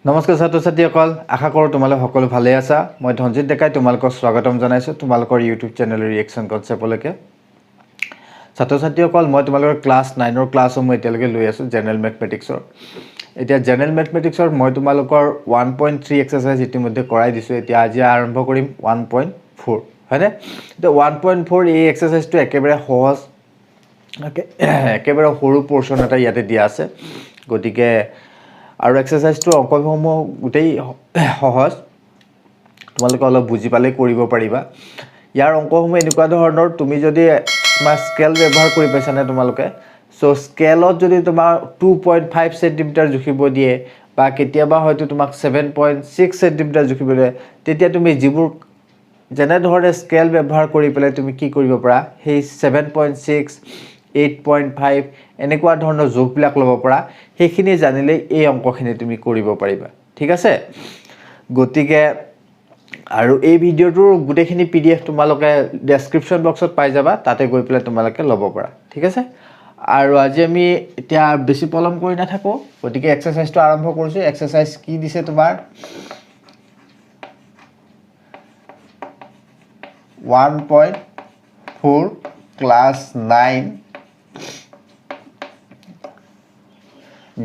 নমস্কাৰ ছাত্ৰ ছাত্ৰীসকল আশা কৰোঁ তোমালোক সকলো ভালে আছা মই ধনজিত ডেকাই তোমালোকক স্বাগতম জনাইছোঁ তোমালোকৰ ইউটিউব চেনেলৰ ৰিয়েকশ্যন কনচেপ্টলৈকে ছাত্ৰ ছাত্ৰীসকল মই তোমালোকৰ ক্লাছ 9 ৰ ক্লাছসমূহ এতিয়ালৈকে লৈ আছোঁ জেনেৰেল মেথমেটিক্সৰ এতিয়া জেনেৰেল মেথমেটিক্সৰ মই তোমালোকৰ 1.3 এক্সাৰসাইজ ইতিমধ্যে কৰাই দিছোঁ এতিয়া আজি আৰম্ভ কৰিম 1.4 হয়নে এতিয়া 1.4 এই এক্সাৰসাইজটো একেবাৰে সহজ একেবাৰে সৰু পোৰশন এটা ইয়াতে দিয়া আছে গতিকে আৰু এক্সাৰসাইজটো অংকসমূহ গোটেই সহজ তোমালোকে অলপ বুজি পালে কৰিব পাৰিবা ইয়াৰ অংকসমূহ এনেকুৱা ধৰণৰ তুমি যদি তোমাৰ স্কেল ব্যৱহাৰ কৰি পাইছানে তোমালোকে সো স্কেলত যদি তোমাৰ 2.5 সেন্টিমিটাৰ জুখিব দিয়ে বা কেতিয়াবা হয়তো তোমাক 7.6 সেন্টিমিটাৰ জুখিব দিয়ে তেতিয়া তুমি যিবোৰ যেনে ধৰণে স্কেল ব্যৱহাৰ কৰি পেলাই তুমি কি কৰিব পাৰা সেই 7.6 8.5 এনেকুৱা ধৰণৰ যোগবিলাক ল'ব পৰা সেইখিনি জানিলে এই অংকখিনি তুমি কৰিব পাৰিবা ঠিক আছে গতিকে আৰু এই ভিডিওটোৰ গুটেখিনি পিডিএফ তোমালোকে ডেসক্ৰিপচন বক্সত পাই যাবা তাতে গৈ পেলাই তোমালোকে ল'ব পৰা ঠিক আছে আৰু আজি আমি এতিয়া বেছি পলম কৰি নাথাকো গতিকে এক্সাৰসাইজটো আৰম্ভ কৰিছো এক্সাৰসাইজ কি দিছে তোমাৰ 1.4 class 9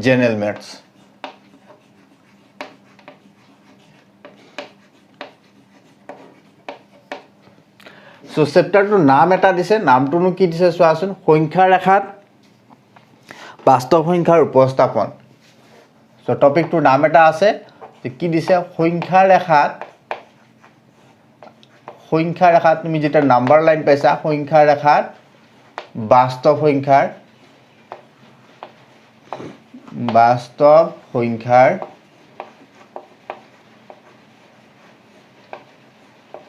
General Maths so chapter to নাম এটা দিছে নামটোনো কি দিছে চোৱাচোন সংখ্যা ৰেখাত বাস্তৱ সংখ্যাৰ উপস্থাপন so টপিক টো নাম এটা আছে কি দিছে সংখ্যা ৰেখাত তুমি যেটা নাম্বাৰ লাইন পাইছা সংখ্যা ৰেখাত বাস্তৱ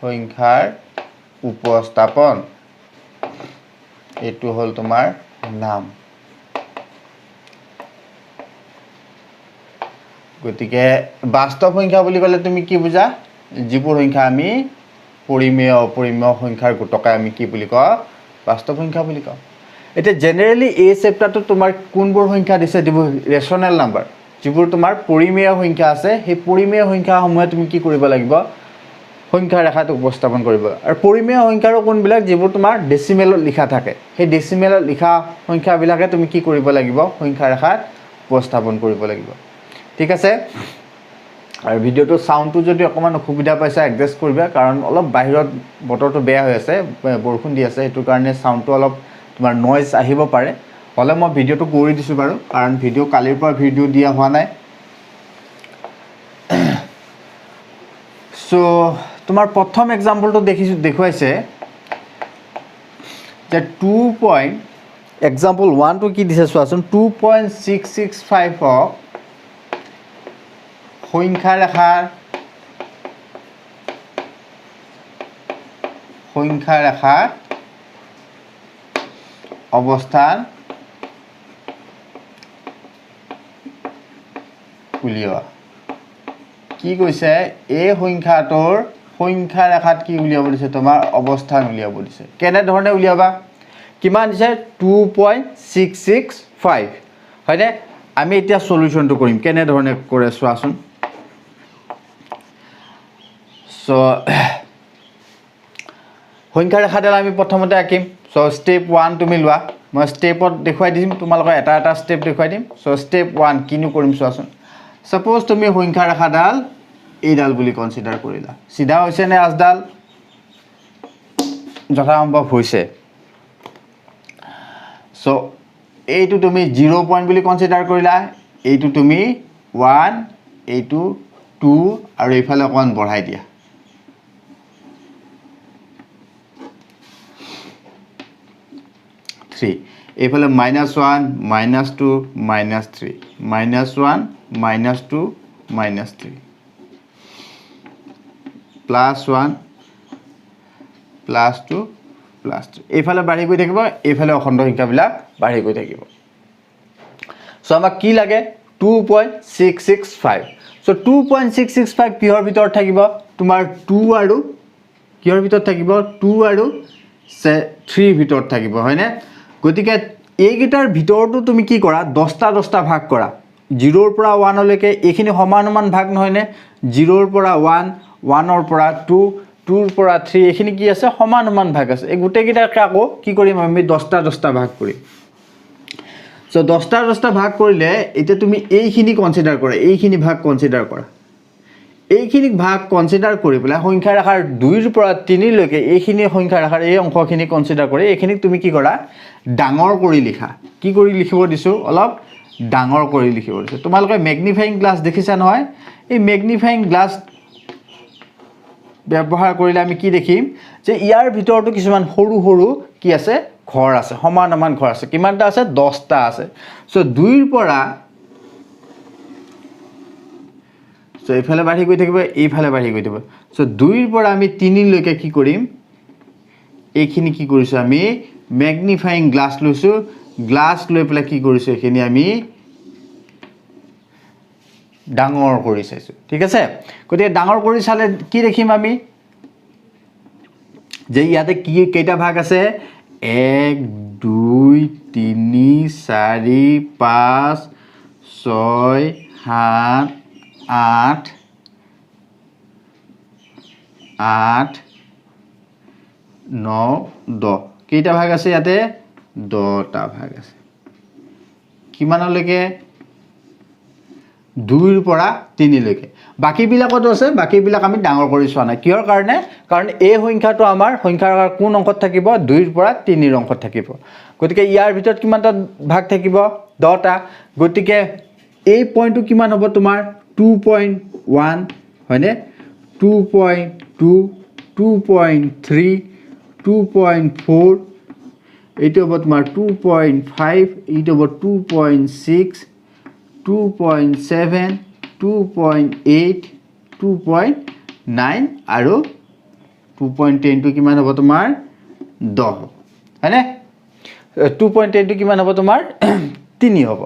সংখ্যাৰ উপস্থাপন এটো হল তোমাৰ নাম গতিকে বাস্তৱ সংখ্যা বুলি ক'লে তুমি কি বুজা যিবোৰ সংখ্যা আমি পৰিমেয় অপৰিমেয় সংখ্যাৰ গোটকে আমি কি বুলি কওঁ বাস্তৱ সংখ্যা বুলি কওঁ এটা জেনাৰেলি এই চেপ্টাৰটো তোমাৰ কোনবোৰ সংখ্যা দিছে যিবোৰ ৰেশনাল নাম্বাৰ যিবোৰ তোমাৰ পৰিমেয় সংখ্যা আছে সেই পৰিমেয় সংখ্যাসমূহ তুমি কি কৰিব লাগিব সংখ্যা ৰেখাত উপস্থাপন কৰিব আৰু পৰিমেয় সংখ্যাৰ কোনবিলাক যিবোৰ তোমাৰ ডেসিমেলত লিখা থাকে সেই ডেসিমেলত লিখা সংখ্যাবিলাকে তুমি কি কৰিব লাগিব সংখ্যা ৰেখাত উপস্থাপন কৰিব লাগিব ঠিক আছে আৰু ভিডিওটো সাউন্ডটো যদি অকমান অসুবিধা পাইছা এডজাস্ট কৰিবা কাৰণ অলপ বাহিৰত বতৰটো বেয়া হৈ আছে বৰষুণ দি আছে এটো কাৰণে সাউন্ডটো অলপ তোমাৰ নয়েজ আহিব পাৰে হলে মই ভিডিওটো কৰি দিছো বাৰু কাৰণ ভিডিও কালিৰ পৰা ভিডিও দিয়া হোৱা নাই সো তোমাৰ প্ৰথম এক্সাম্পলটো দেখুৱাইছে যে 2. এক্সাম্পল 1 টো কি দিছে চোৱাচোন 2.665 সংখ্যা ৰেখাৰ অৱস্থান উলিওৱা কি কৈছে এই সংখ্যাটোৰ সংখ্যা ৰেখাত কি উলিয়াব দিছে তোমাৰ অৱস্থান উলিয়াব দিছে কেনে ধৰণে উলিয়াবা কিমান দিছে 2.665 হয়নে আমি এতিয়া সলিউশনটো কৰিম কেনে ধৰণে কৰে চোৱাচোন সো সংখ্যা ৰেখাডাল আমি প্ৰথমতে আঁকিম সো স্টেপ 1 তুমি লোৱা মই স্টেপত দেখুৱাই দিম তোমালোকক এটা স্টেপ দেখুৱাই দিম সো স্টেপ 1 কিনো কৰিম চোৱাচোন সাপোজ তুমি সংখ্যা ৰেখাডাল এইডাল বুলি কনসিডাৰ কৰিলা সিধা হৈছে নে আজডাল যথাসম্ভৱ হৈছে সো এইটো তুমি 0 পইণ্ট বুলি কনসিডাৰ কৰিলা এইটো তুমি 1 এইটো 2 আৰু এইফালে অকন বঢ়াই দিয়া এইফালে -1 -2 -3 -1 -2 -3 +1 +2 +3 এইফালে বাঢ়ি গৈ থাকিব এইফালে অখণ্ড সংখ্যাবিলাক বাঢ়ি গৈ থাকিব সো আমাক কি লাগে 2.665 সো 2.665 কিহৰ ভিতৰত থাকিব তোমাৰ 2 আৰু কিহৰ ভিতৰত থাকিব 2 আৰু 3 ভিতৰত থাকিব হয়নে গতিকে এই গিটাৰ ভিতৰটো তুমি কি কৰা 10টা ভাগ কৰা 0ৰ পৰা 1 লৈকে এইখিনি সমান সমান ভাগ নহয়নে 0ৰ পৰা 1 1ৰ পৰা 2 2ৰ পৰা 3 এইখিনি কি আছে সমান সমান ভাগ আছে এই গুটেকিটাকে আকৌ কি কৰিম আমি 10টা 10টা ভাগ কৰিম সো 10টা 10টা ভাগ কৰিলে এতিয়া তুমি এইখিনি কনসিডাৰ কৰা এইখিনি ভাগ কনসিডাৰ কৰা এইখিনি ভাগ কনসিডাৰ কৰি পেলাই সংখ্যা ৰাখাৰ 2ৰ পৰা 3 লৈকে এইখিনি সংখ্যা ৰাখাৰ এই অংকখিনি কনসিডাৰ কৰি এইখিনি তুমি কি কৰা ডাঙৰ কৰি লিখা কি কৰি লিখিব দিছো অলপ ডাঙৰ কৰি লিখিব দিছো তোমালোকে ম্যাগনিফাইং গ্লাস দেখিছা নহয় এই ম্যাগনিফাইং গ্লাস ব্যৱহাৰ কৰিলে আমি কি দেখিম যে ইয়াৰ ভিতৰটো কিছুমান সৰু সৰু কি আছে ঘৰ আছে সমান সমান ঘৰ আছে কিমানটা আছে 10টা আছে সো 2ৰ পৰা সো এইফালে বাঢ়ি গৈ থাকিব এইফালে বাঢ়ি গৈ থাকিব সো 2ৰ পৰা আমি 3 লৈকে কি কৰিম এইখিনি কি কৰিছো আমি ম্যাগনিফাইং গ্লাস লৈছো গ্লাস লৈ পেলাই কি কৰিছো এইখিনি আমি ডাঙৰ কৰি চাইছো ঠিক আছে গতিকে ডাঙৰ কৰি চালে কি দেখিম আমি যে ইয়াতে কি কেইটা ভাগ আছে 1 2 3 4 5 6 7 8 8 9 10 কেইটা ভাগ আছে ইয়াতে 10টা ভাগ আছে কিমানলৈকে 2ৰ পৰা 3 লৈকে বাকি বিলাকতো আছে বাকি বিলাক আমি ডাঙৰ কৰি চোৱা নাই কিহৰ কাৰণে কাৰণ এই সংখ্যাটো আমাৰ সংখ্যাৰ কোন অংকত থাকিব 2ৰ পৰা 3ৰ অংকত থাকিব গতিকে ইয়াৰ ভিতৰত কিমানটা ভাগ থাকিব 10টা গতিকে এই পইণ্টটো কিমান হ'ব তোমাৰ 2.1 হয়নে 2.2 2.3 2.4 এইটো হ'ব তোমাৰ 2.5 এইটো হ'ব 2.6 2.7 2.8 2.9 আৰু 2.10 টো কিমান হ'ব তোমাৰ 10 হয়নে 2.10 টো কিমান হ'ব তোমাৰ 3 হ'ব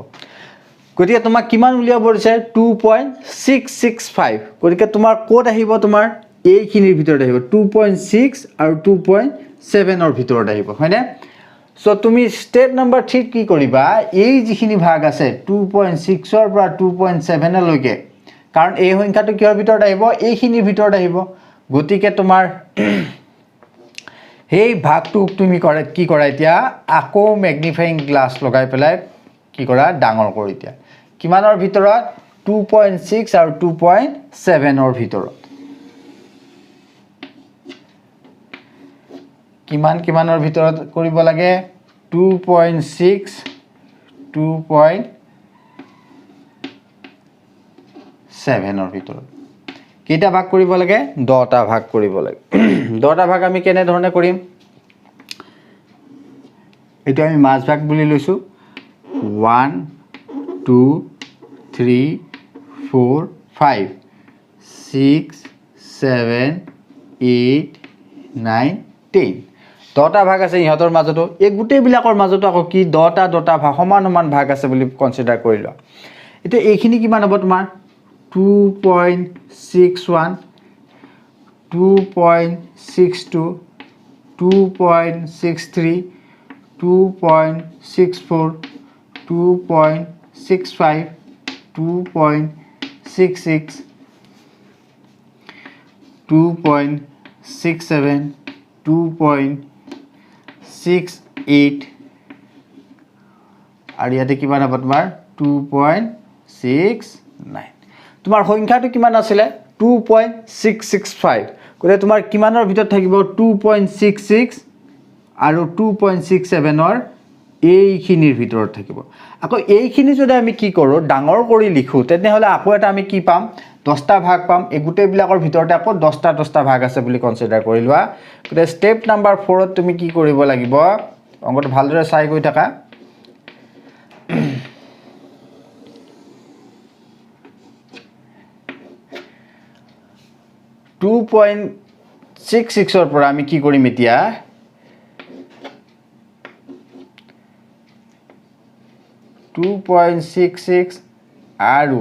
গতিকে তোমাক কিমান উলিয়াব দিছে 2.665 গতিকে তোমাৰ কোড আহিব তোমাৰ এইখিনিৰ ভিতৰত আহিব 2.6 আৰু 2.7 ৰ ভিতৰত আহিব হয়নে সো তুমি স্টেপ নাম্বাৰ 3 কি কৰিবা এই যিখিনি ভাগ আছে 2.6 ৰ পৰা 2.7 লৈকে কাৰণ এই সংখ্যাটো কিহৰ ভিতৰত আহিব এইখিনিৰ ভিতৰত আহিব গতিকে তোমাৰ এই ভাগটো তুমি কৰে কি কৰা এতিয়া আকৌ ম্যাগনিফাইং গ্লাস লগাই পেলাই কি কৰা ডাঙৰ কৰি দিয়া কিমানৰ ভিতৰত 2.6 আৰু 2.7 ৰ ভিতৰত কিমানৰ ভিতৰত কৰিব লাগে 2.6 2.7 ৰ ভিতৰত কেইটা ভাগ কৰিব লাগে 10টা ভাগ কৰিব লাগে 10টা ভাগ আমি কেনে ধৰণে কৰিম এটা আমি মাছ ভাগ বুলি লৈছো 1 2 3 4 5 6 7 8 9 10 10টা ভাগ আছে ইহঁতৰ মাজতো এই গুটেই বিলাকৰ মাজতো আকৌ কি 10টা ভাগ সমান সমান ভাগ আছে বুলি কনসিডাৰ কৰিলো এতিয়া এইখিনি কিমান হ'ব তোমাৰ 2.61 2.62 2.63 2.64 2.65 2.66 2.67 2.68 আৰু ইয়াতে কিমান হ'ব তোমাৰ 2.69 তোমাৰ সংখ্যাটো কিমান আছিল 2.665 গলে তোমাৰ কিমানৰ ভিতৰত থাকিব 2.66 আৰু 2.67 ৰ এইখিনিৰ ভিতৰত থাকিব আকৌ এইখিনি যদি আমি কি কৰো ডাঙৰ কৰি লিখো তেনেহলে আকৌ এটা আমি কি পাম 10টা ভাগ পাম এই গুটেই বিলাকৰ ভিতৰতে আকৌ 10টা ভাগ আছে বুলি কনসিডাৰ কৰি লোৱা গতে স্টেপ নাম্বাৰ 4 ত তুমি কি কৰিব লাগিব অংকটো ভালদৰে চাই গৈ থাকা 2.66 ৰ পৰা আমি কি কৰিম এতিয়া 2.66 আৰু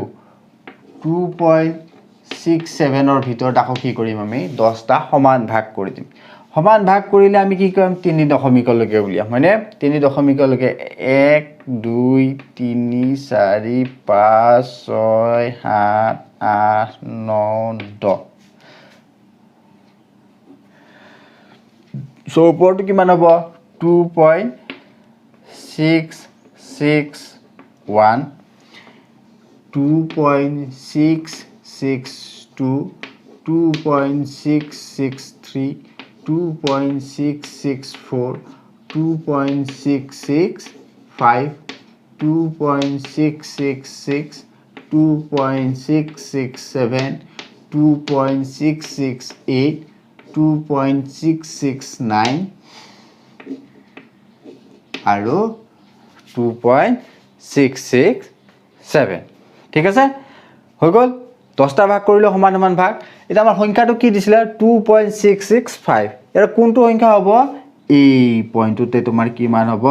2.67 ৰ ভিতৰত আকৌ কি কৰিম আমি 10টা সমান ভাগ কৰি দিম সমান ভাগ কৰিলে আমি কি কৰিম 3 দশমিকলৈকে উলিয়াম হয়নে 3 দশমিকলৈকে 1 2 3 4 5 6 7 8 9 10 সো ওপৰটো কিমান হ'ব 2.661 2.662 2.663 2.664 2.665 2.666 2.667 2.668 2.669 আৰু 2.667 ঠিক আছে হৈ গ'ল 10টা ভাগ কৰিলে সমান সমান ভাগ এটা আমাৰ সংখ্যাটো কি দিছিলে 2.665 এৰ কোনটো সংখ্যা হ'ব এই পইণ্টটোতে তোমাৰ কি মান হ'ব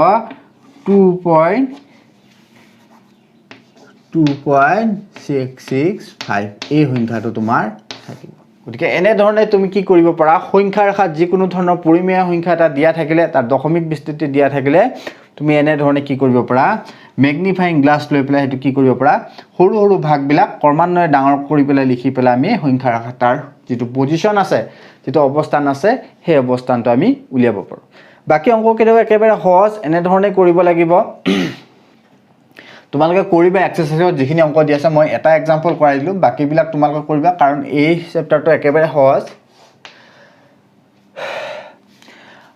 2.665 এই সংখ্যাটো তোমাৰ থাকিব গতিকে এনে ধৰণে তুমি কি কৰিব পাৰা সংখ্যাৰ ৰেখাত যিকোনো ধৰণৰ পৰিমেয় সংখ্যা এটা দিয়া থাকিলে তাৰ দশমিক বিস্তৃতি দিয়া থাকিলে তুমি এনে ধৰণে কি কৰিব পাৰা ম্যাগনিফাইং গ্লাস লৈ পেলাই হেতু কি কৰিব পাৰা সৰু সৰু ভাগবিলাক ক্ৰমান্বয়ে ডাঙৰ কৰি পেলাই লিখি পেলাই আমি সংখ্যাৰ ৰেখাত তাৰ যেটো পজিশন আছে যেটো অৱস্থান আছে সেই অৱস্থানটো আমি উলিয়াব পাৰো বাকি অংক কেতিয়াবা একেবাৰে সহজ এনে ধৰণে কৰিব লাগিব তোমালোকে কৰিবা এক্সাৰসাইজত যিখিনি অংক দি আছে মই এটা এক্সাম্পল কৰাই দিলো বাকি বিলাক তোমালোকে কৰিবা কাৰণ এই চেপ্টাৰটো একেবাৰে সহজ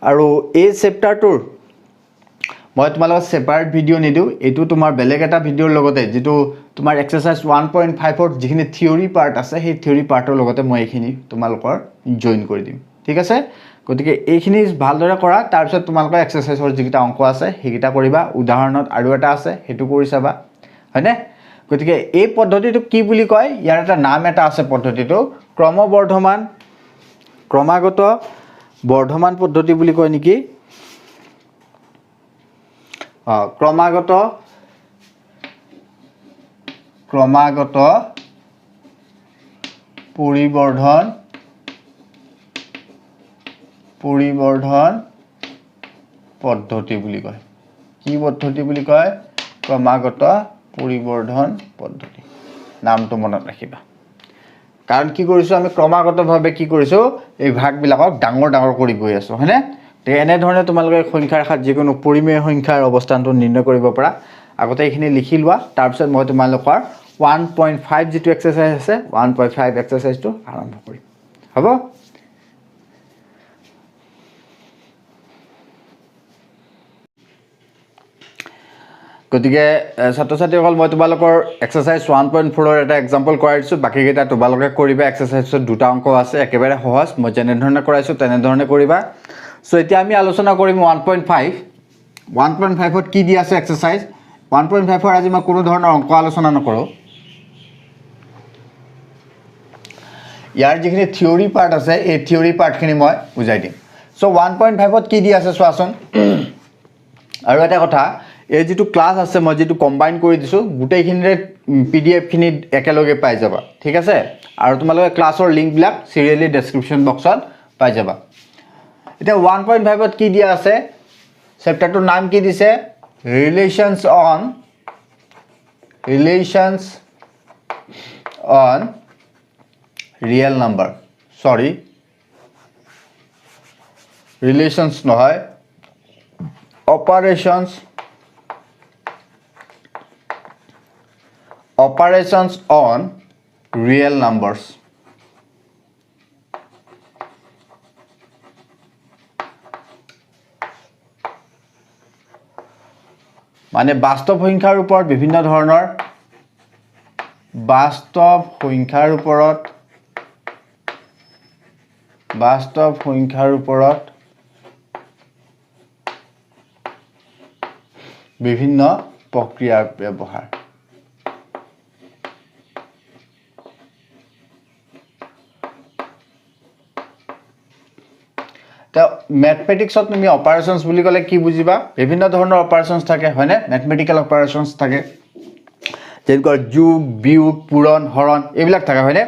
আৰু এই চেপ্টাৰটোৰ মই তোমালোকক সেপাৰেট ভিডিও নিদু এটো তোমাৰ বেলেগ এটা ভিডিওৰ লগতে যেটো তোমাৰ এক্সাৰসাইজ 1.5 ৰ যিখিনি থিওৰি পাৰ্ট আছে সেই থিওৰি পাৰ্টৰ লগতে মই এইখিনি তোমালোকৰ জয়েন কৰি দিম ঠিক আছে গতিকে এইখিনি ভালদৰে কৰা তাৰ পিছত তোমালোকৰ এক্সাৰসাইজৰ যিকিটা অংক আছে সেইকিটা কৰিবা উদাহৰণত আৰু এটা আছে হেতু কৰি চাবা হয়নে গতিকে এই পদ্ধতিটো কি বুলি কয় ইয়াৰ এটা নাম এটা আছে পদ্ধতিটো ক্ৰমবৰ্ধমান ক্ৰমাগত বৰ্ধমান পদ্ধতি বুলি কয় নেকি ক্ৰমাগত পৰিবৰ্ধন পদ্ধতি বুলি কয় কি পদ্ধতি বুলি কয় ক্ৰমাগত পৰিবৰ্ধন পদ্ধতি নামটো মনত ৰাখিবা কাৰণ কি কৰিছো আমি ক্ৰমাগতভাৱে কি কৰিছো এই ভাগবিলাকক ডাঙৰ ডাঙৰ কৰি গৈ আছো হয়নে তে এনে ধৰণে তোমালোকে সংখ্যাৰ ৰেখাত যিকোনো পৰিমেয় সংখ্যাৰ অৱস্থানটো নিৰ্ণয় কৰিব পাৰা আগতে এইখিনি লিখি লোৱা তাৰ পিছত মই তোমালোকৰ 1.5 যেটো এক্সাৰসাইজ আছে 1.5 এক্সাৰসাইজটো আৰম্ভ কৰিম হ'ব গতিকে ছাত্ৰ-ছাত্ৰীসকল মই তোমালোকৰ এক্সাৰসাইজ 1.4 ৰ এটা এক্সাম্পল কৰাই দিছো বাকি কেইটা তোমালোকে কৰিবা এক্সাৰসাইজত দুটা অংক আছে একেবাৰে সহজ মই যেনে ধৰণে কৰাইছো তেনে ধৰণে কৰিবা সো এতিয়া আমি আলোচনা কৰিম 1.5 ত কি দি আছে এক্সাৰসাইজ 1.5 ৰ আজি মই কোনো ধৰণৰ অংক আলোচনা নকৰো ইয়াৰ যিখিনি থিওৰি পাৰ্ট আছে এই থিওৰি পাৰ্টখিনি মই বুজাই দিম সো 1.5 ত কি দি আছে চোৱাচোন আৰু এটা কথা এই যেটো ক্লাস আছে মই যেটো কম্বাইন কৰি দিছো গুটেইখিনিৰে পিডিএফ খিনি একেলগে পাই যাবা ঠিক আছে আৰু তোমালোকে ক্লাসৰ লিংক বিলাক সিৰিয়ালি ডেসক্ৰিপচন বক্সত পাই যাবা এটা 1.5 ত কি দিয়া আছে চেপ্টাৰটোৰ নাম কি দিছে ৰিলেশনস অন ৰিয়েল নাম্বাৰ সৰি ৰিলেশনস নহয় operations on real numbers মানে বাস্তৱ সংখ্যাৰ ওপৰত বিভিন্ন ধৰণৰ বাস্তৱ সংখ্যাৰ ওপৰত বিভিন্ন প্ৰক্ৰিয়াৰ ব্যৱহাৰ मैथमेटिक्स তুমি অপাৰেশনস বুলি কলে কি বুজিবা বিভিন্ন ধৰণৰ অপাৰেশনস থাকে হয়নে ম্যাথমেটিক্যাল অপাৰেশনস থাকে যেনেকুৱা যোগ বিয়োগ পূৰণ হৰণ এইবিলাক থাকে হয়নে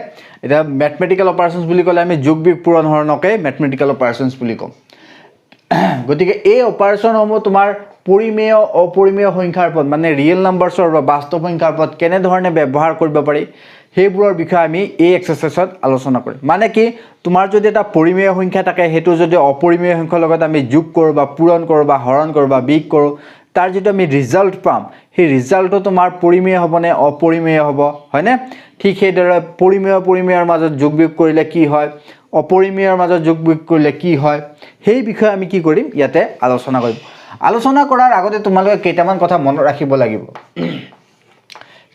এটা ম্যাথমেটিক্যাল অপাৰেশনস বুলি ক'লে আমি যোগ বিয়োগ পূৰণ হৰণকে ম্যাথমেটিক্যাল অপাৰেশনস বুলি কম গতিকে এই অপাৰেশনসমূহ তোমাৰ পৰিমেয় অপৰিমেয় সংখ্যাৰ পদ মানে ৰিয়েল নাম্বাৰছৰ বা বাস্তৱ সংখ্যাৰ পদ কেনে ধৰণে ব্যৱহাৰ কৰিব পাৰি সেইবোৰৰ বিষয়ে আমি এই এক্সাৰসাইজত আলোচনা কৰিম মানে কি তোমাৰ যদি এটা পৰিমেয় সংখ্যা থাকে হেতু যদি অপৰিমেয় সংখ্যাৰ লগত আমি যোগ কৰো বা পূৰণ কৰো বা হৰণ কৰো বা বিয়োগ কৰো তাৰ যেটো আমি ৰিজাল্ট পাম সেই ৰিজাল্টটো তোমাৰ পৰিমেয় হ'বনে অপৰিমেয় হ'ব হয়নে ঠিক সেইদৰে পৰিমেয়ৰ মাজত যোগ বিয়োগ কৰিলে কি হয় অপৰিমেয়ৰ মাজত যোগ বিয়োগ কৰিলে কি হয় সেই বিষয়ে আমি কি কৰিম ইয়াতে আলোচনা কৰিম আলোচনা কৰাৰ আগতে তোমালোকে কেইটামান কথা মনত ৰাখিব লাগিব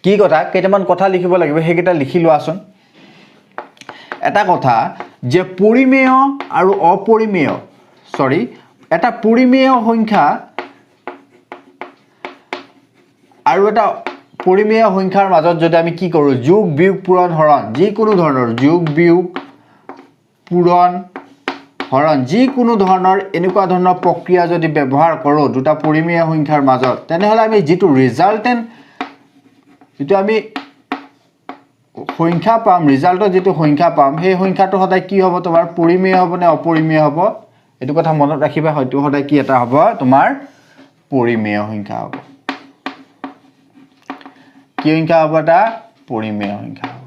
কি কথা কেইটামান কথা লিখিব লাগিব হেকেটা লিখি লোৱাচোন এটা কথা যে পৰিমেয় আৰু অপৰিমেয় এটা পৰিমেয় সংখ্যা আৰু এটা পৰিমেয় সংখ্যাৰ মাজত যদি আমি কি কৰো যোগ বিয়োগ পূৰণ হৰণ যিকোনো ধৰণৰ যোগ বিয়োগ পূৰণ হৰণ যিকোনো ধৰণৰ এনেকুৱা ধৰণৰ প্ৰক্ৰিয়া যদি ব্যৱহাৰ কৰো দুটা পৰিমেয় সংখ্যাৰ মাজত তেনেহলে আমি যেটো ৰিজাল্টেন্ট যেটো আমি সংখ্যা পাম ৰিজাল্টত যেটো সংখ্যা পাম সেই সংখ্যাটো সদায় কি হ'ব তোমাৰ পৰিমেয় হ'ব নে অপৰিমেয় হ'ব এটো কথা মনত ৰাখিবা হয়তো সদায় কি এটা হ'ব তোমাৰ পৰিমেয় সংখ্যা হ'ব কি সংখ্যা হ'ব এটা পৰিমেয় সংখ্যা হ'ব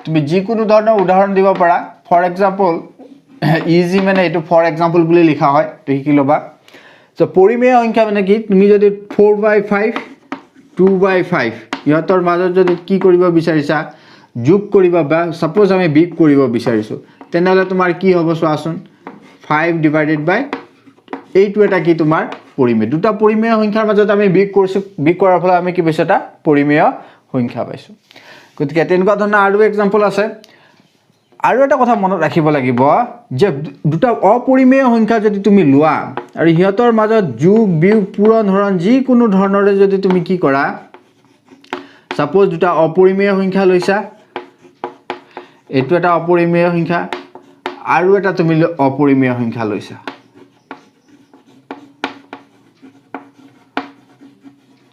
তুমি যিকোনো ধৰণৰ উদাহৰণ দিব পাৰা ফৰ এক্সাম্পল ইজি মানে এটো ফৰ এক্সাম্পল বুলি লিখা হয় তো কি ল'বা সো পৰিমেয় সংখ্যা মানে কি তুমি যদি 4/5 2/5 ইহতৰ মাজত যদি কি কৰিব বিচাৰিছা যোগ কৰিবা বা সাপোজ আমি বিয়োগ কৰিব বিচাৰিছো তেনেহলে তোমাৰ কি হ'ব চোৱাচোন 5/8 এইটো এটা কি তোমাৰ পৰিমেয় দুটা পৰিমেয় সংখ্যাৰ মাজত আমি বিয়োগ কৰিছো বিয়োগ কৰাৰ ফলত আমি কি পাইছো এটা পৰিমেয় সংখ্যা পাইছো গতিকে তেনেকুৱা ধৰণৰ আৰু এক্সাম্পল আছে আৰু এটা কথা মনত ৰাখিব লাগিব যে দুটা অপৰিমেয় সংখ্যা যদি তুমি লোৱা আৰু হিয়তৰ মাজত যোগ বিয়োগ পূৰণ হৰণ যিকোনো ধৰণৰে যদি তুমি কি কৰা সাপোজ দুটা অপৰিমেয় সংখ্যা লৈছা এটো এটা অপৰিমেয় সংখ্যা আৰু এটা তুমি অপৰিমেয় সংখ্যা লৈছা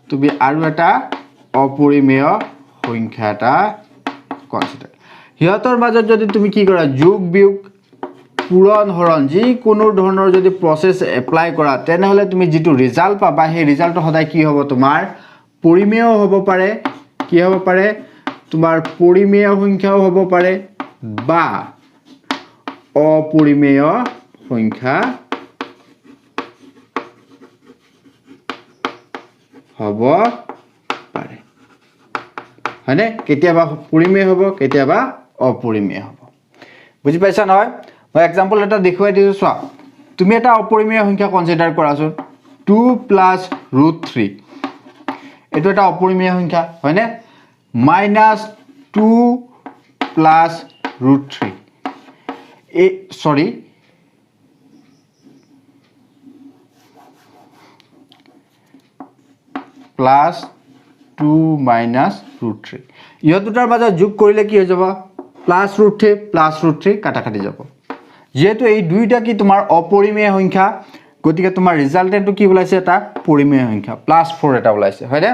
তুমি আৰু এটা অপৰিমেয় সংখ্যা এটা কনসিডাৰ হিয়তৰ মাজত যদি তুমি কি কৰা যোগ বিয়োগ পূৰণ হৰণ যিকোনো ধৰণৰ যদি প্ৰসেস এপ্লাই কৰা তেনেহলে তুমি যেটো ৰিজাল্ট পাবা সেই ৰিজাল্টটো সদায় কি হ'ব তোমাৰ পৰিমেয় হ'ব পাৰে কি হ'ব পাৰে তোমাৰ পৰিমেয় সংখ্যাও হ'ব পাৰে বা অপৰিমেয় সংখ্যা হ'ব পাৰে হয়নে কেতিয়াবা পৰিমেয় হ'ব কেতিয়াবা অপৰিমেয় হ'ব বুজি পাইছা নহয় মই এক্সাম্পল এটা দেখুৱাই দিছো চোৱা তুমি এটা অপৰিমেয় সংখ্যা কনসিডাৰ কৰাছোন 2 + √3 এটো এটা অপৰিমেয় সংখ্যা হয়নে -2 + √3 সৰি +2 - √3 ইহত দুটাৰ মাজত যোগ কৰিলে কি হৈ যাব +√3 কাটাকাটি যাব যেহেতু এই দুইটা কি তোমাৰ অপৰিমেয় সংখ্যা গতিকে তোমাৰ ৰিজাল্টেন্টটো কি ওলাইছে এটা পৰিমেয় সংখ্যা +4 এটা ওলাইছে হয়নে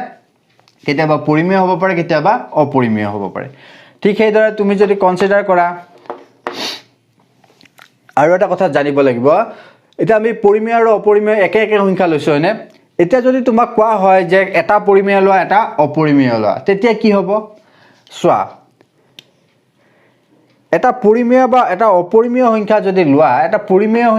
কেতিয়াবা পৰিমেয় হ'ব পাৰে কেতিয়াবা অপৰিমেয় হ'ব পাৰে ঠিক সেইদৰে তুমি যদি কনসিডাৰ কৰা আৰু এটা কথা জানিব লাগিব এটা আমি পৰিমেয় আৰু অপৰিমেয় একে সংখ্যা লৈছো হয়নে এতিয়া যদি তোমাক কোৱা হয় যে এটা পৰিমেয় লোৱা এটা অপৰিমেয় লোৱা তেতিয়া কি হ'ব চোৱা এটা পৰিমেয় বা এটা অপৰিমেয় সংখ্যা যদি লোৱা এটা পৰিমেয়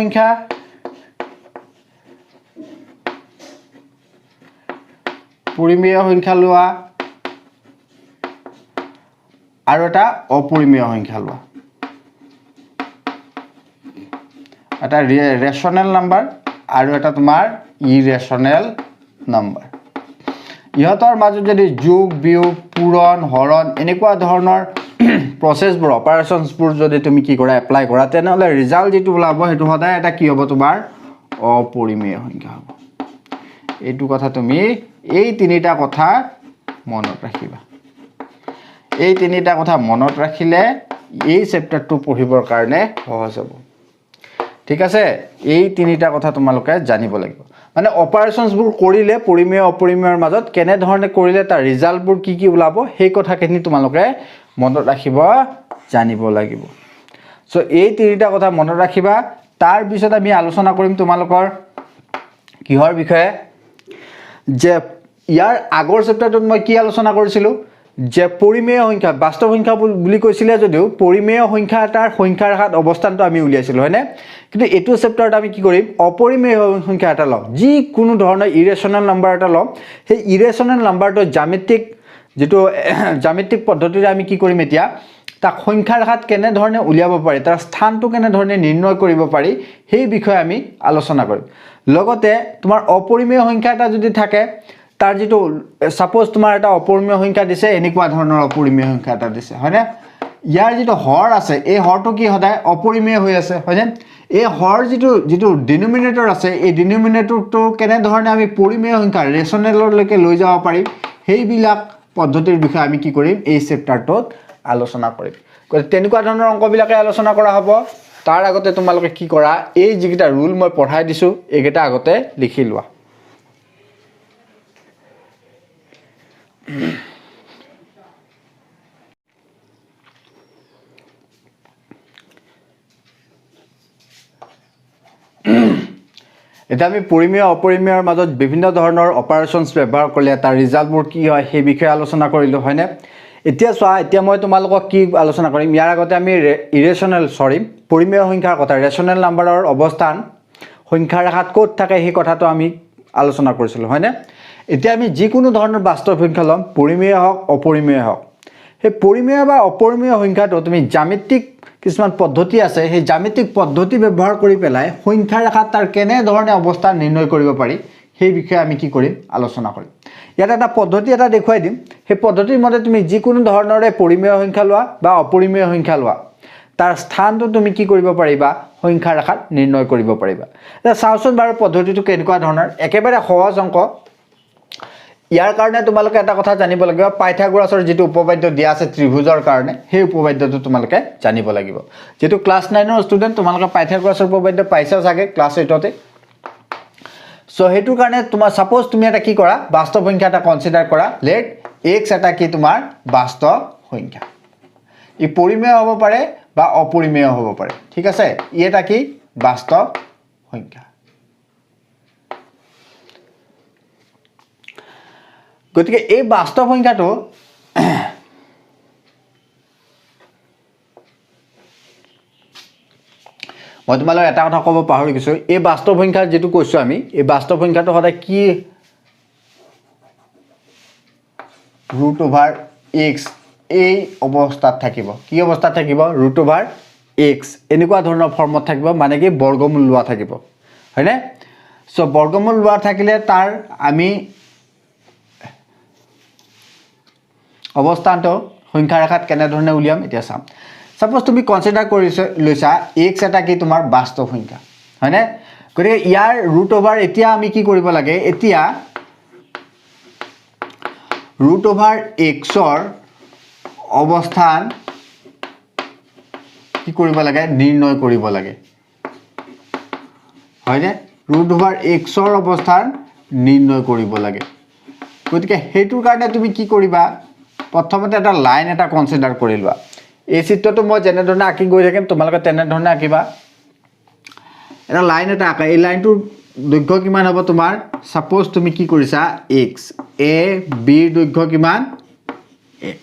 সংখ্যা লোৱা আৰু এটা অপৰিমেয় সংখ্যা লোৱা এটা ৰেশনেল নাম্বাৰ আৰু এটা তোমাৰ ইৰেশনেল নাম্বাৰ ইহতৰ মাজত যদি যোগ বিয়োগ পূৰণ হৰণ এনেকুৱা ধৰণৰ প্ৰসেসবোৰ অপাৰেশনসবোৰ যদি তুমি কি কৰা এপ্লাই কৰা তেনেহলে ৰিজাল্ট যেটো ওলাব হেতু সদায় এটা কি হ'ব তোমাৰ অপৰিমেয় সংখ্যা হ'ব এইটো কথা তুমি এই তিনিটা কথা মনত ৰাখিবা এই তিনিটা কথা মনত ৰাখিলে এই চেপ্টাৰটো পঢ়িবৰ কাৰণে সহজ হ'ব ঠিক আছে এই তিনিটা কথা তোমালোকে জানিব লাগিব মানে অপাৰেশ্যনছবোৰ কৰিলে পৰিমেয় অপৰিমেয়ৰ মাজত কেনে ধৰণে কৰিলে তাৰ ৰিজাল্টবোৰ কি ওলাব সেই কথাখিনি তোমালোকে মনত ৰাখিব জানিব লাগিব সো এই তিনিটা কথা মনত ৰাখিবা তাৰ পিছত আমি আলোচনা কৰিম তোমালোকৰ কিহৰ বিষয়ে যে ইয়াৰ আগৰ চেপ্টাৰটোত মই কি আলোচনা কৰিছিলো যে পৰিমেয় সংখ্যা বাস্তৱ সংখ্যা বুলি কৈছিলে যদিও পৰিমেয় সংখ্যা এটাৰ সংখ্যাৰ হাত অৱস্থানটো আমি উলিয়াইছিলো হয়নে কিন্তু এটো চেপ্টাৰত আমি কি কৰিম অপৰিমেয় সংখ্যা এটা লম যি কোনো ধৰণৰ ইৰেশনাল নাম্বাৰ এটা লম সেই ইৰেশনাল নাম্বাৰটো জ্যামিতিক পদ্ধতিৰে আমি কি কৰিম এতিয়া তা সংখ্যাৰ হাত কেনে ধৰণে উলিয়াব পাৰি তাৰ স্থানটো কেনে ধৰণে নিৰ্ণয় কৰিব পাৰি সেই বিষয়ে আমি আলোচনা কৰিম লগতে তোমাৰ অপৰিমেয় সংখ্যা এটা যদি থাকে তাৰ যেটো সাপোজ তোমাৰ এটা অপৰিমেয় সংখ্যা দিছে এনেকুৱা ধৰণৰ অপৰিমেয় সংখ্যা এটা দিছে হয়নে ইয়াৰ যেটো হৰ আছে এই হৰটো কি হদায় অপৰিমেয় হৈ আছে হয়নে এই হৰ যেটো ডিনোমিনেটৰ আছে এই ডিনোমিনেটৰটো কেনে ধৰণে আমি পৰিমেয় সংখ্যা ৰেশনেললৈকে লৈ যাব পাৰি সেইবিলাক পদ্ধতিৰ বিষয়ে আমি কি কৰিম এই চেপ্টাৰটোত আলোচনা কৰিম তেনেকুৱা ধৰণৰ অংকবিলাকে আলোচনা কৰা হ'ব তাৰ আগতে তোমালোকে কি কৰা এই যিটা ৰুল মই পঢ়াই দিছো এইকেইটা আগতে লিখি লোৱা এটা আমি পৰিমেয় অপৰিমেয়ৰ মাজত বিভিন্ন ধৰণৰ অপাৰেশনছ ব্যৱহাৰ কৰিলে তাৰ ৰিজাল্টবোৰ কি হয় সেই বিষয়ে আলোচনা কৰিলো হয়নে এতিয়া চোৱা এতিয়া মই তোমালোকক কি আলোচনা কৰিম ইয়াৰ আগতে আমি পৰিমেয় সংখ্যাৰ কথা ৰেশনেল নাম্বাৰৰ অৱস্থান সংখ্যাৰ ৰেখাত ক'ত থাকে সেই কথাটো আমি আলোচনা কৰিছিলো হয়নে এতিয়া আমি যিকোনো ধৰণৰ বাস্তৱ সংখ্যা লম পৰিমেয় হওক অপৰিমেয় হওক সেই পৰিমেয় বা অপৰিমেয় সংখ্যাটো তুমি জ্যামিতিক কিছুমান পদ্ধতি আছে সেই জ্যামিতিক পদ্ধতি ব্যৱহাৰ কৰি পেলাই সংখ্যাৰ ৰেখাত তাৰ কেনে ধৰণে অৱস্থান নিৰ্ণয় কৰিব পাৰি সেই বিষয়ে আমি কি কৰিম আলোচনা কৰিম ইয়াত এটা পদ্ধতি এটা দেখুৱাই দিম সেই পদ্ধতিৰ মতে তুমি যিকোনো ধৰণৰে পৰিমেয় সংখ্যা লোৱা বা অপৰিমেয় সংখ্যা লোৱা তাৰ স্থানটো তুমি কি কৰিব পাৰিবা সংখ্যাৰ ৰেখাত নিৰ্ণয় কৰিব পাৰিবা এটা চাওচোন বাৰু পদ্ধতিটো কেনেকুৱা ধৰণৰ একেবাৰে সহজ অংক ইয়াৰ কাৰণে তোমালোকে এটা কথা জানিব লাগিব পাইথাগোৰাছৰ যেটো উপপাদ্য দিয়া আছে ত্ৰিভুজৰ কাৰণে সেই উপপাদ্যটো তোমালোকে জানিব লাগিব যেটো ক্লাস 9 ৰ ষ্টুডেন্ট তোমালোকে পাইথাগোৰাছৰ উপপাদ্য পাইছা চাগে ক্লাস 8 তে সো হেতুৰ কাৰণে তোমাৰ সাপোজ তুমি এটা কি কৰা বাস্তৱ সংখ্যা এটা কনসিডাৰ কৰা লেট x এটা কি তোমাৰ বাস্তৱ সংখ্যা ই পৰিমেয় হ'ব পাৰে বা অপৰিমেয় হ'ব পাৰে ঠিক আছে ই এটা কি বাস্তৱ সংখ্যা গতিকে এই বাস্তৱ সংখ্যাটো মই তোমালোক এটা কথা ক'ব পাহৰি গৈছো এই বাস্তৱ সংখ্যাৰ যেটো কৈছো আমি এই বাস্তৱ সংখ্যাটো হদায় কি √x এই অৱস্থাত থাকিব কি অৱস্থাত থাকিব √x এনেকুৱা ধৰণৰ ফৰ্মত থাকিব মানে কি বৰ্গমূল লোৱা থাকিব হয়নে সো বৰ্গমূল লোৱা থাকিলে তাৰ আমি অৱস্থানটো সংখ্যাৰ ৰেখাত কেনে ধৰণে উলিয়াম এতিয়া চাম সাপোজ তুমি কনসিডাৰ কৰিছা লৈছা x এটা কি তোমাৰ বাস্তৱ সংখ্যা হয়নে গতিকে ইয়াৰ এতিয়া আমি কি কৰিব লাগে এতিয়া √x ৰ অৱস্থান কি কৰিব লাগে নিৰ্ণয় কৰিব লাগে হয়নে √x ৰ অৱস্থান নিৰ্ণয় কৰিব লাগে গতিকে হেতুৰ কাৰণে তুমি কি কৰিবা প্ৰথমতে এটা লাইন এটা কনসিডাৰ কৰি লোৱা এই চিত্ৰটো মই যেনে ধৰণে আঁকি গৈ থাকিম তোমালোকে তেনে ধৰণে আঁকিবা এটা লাইন এটা আঁকা এই লাইনটোৰ দৈৰ্ঘ্য কিমান হ'ব তোমাৰ সাপোজ তুমি কি কৰিছা x a b ৰ দৈৰ্ঘ্য কিমান x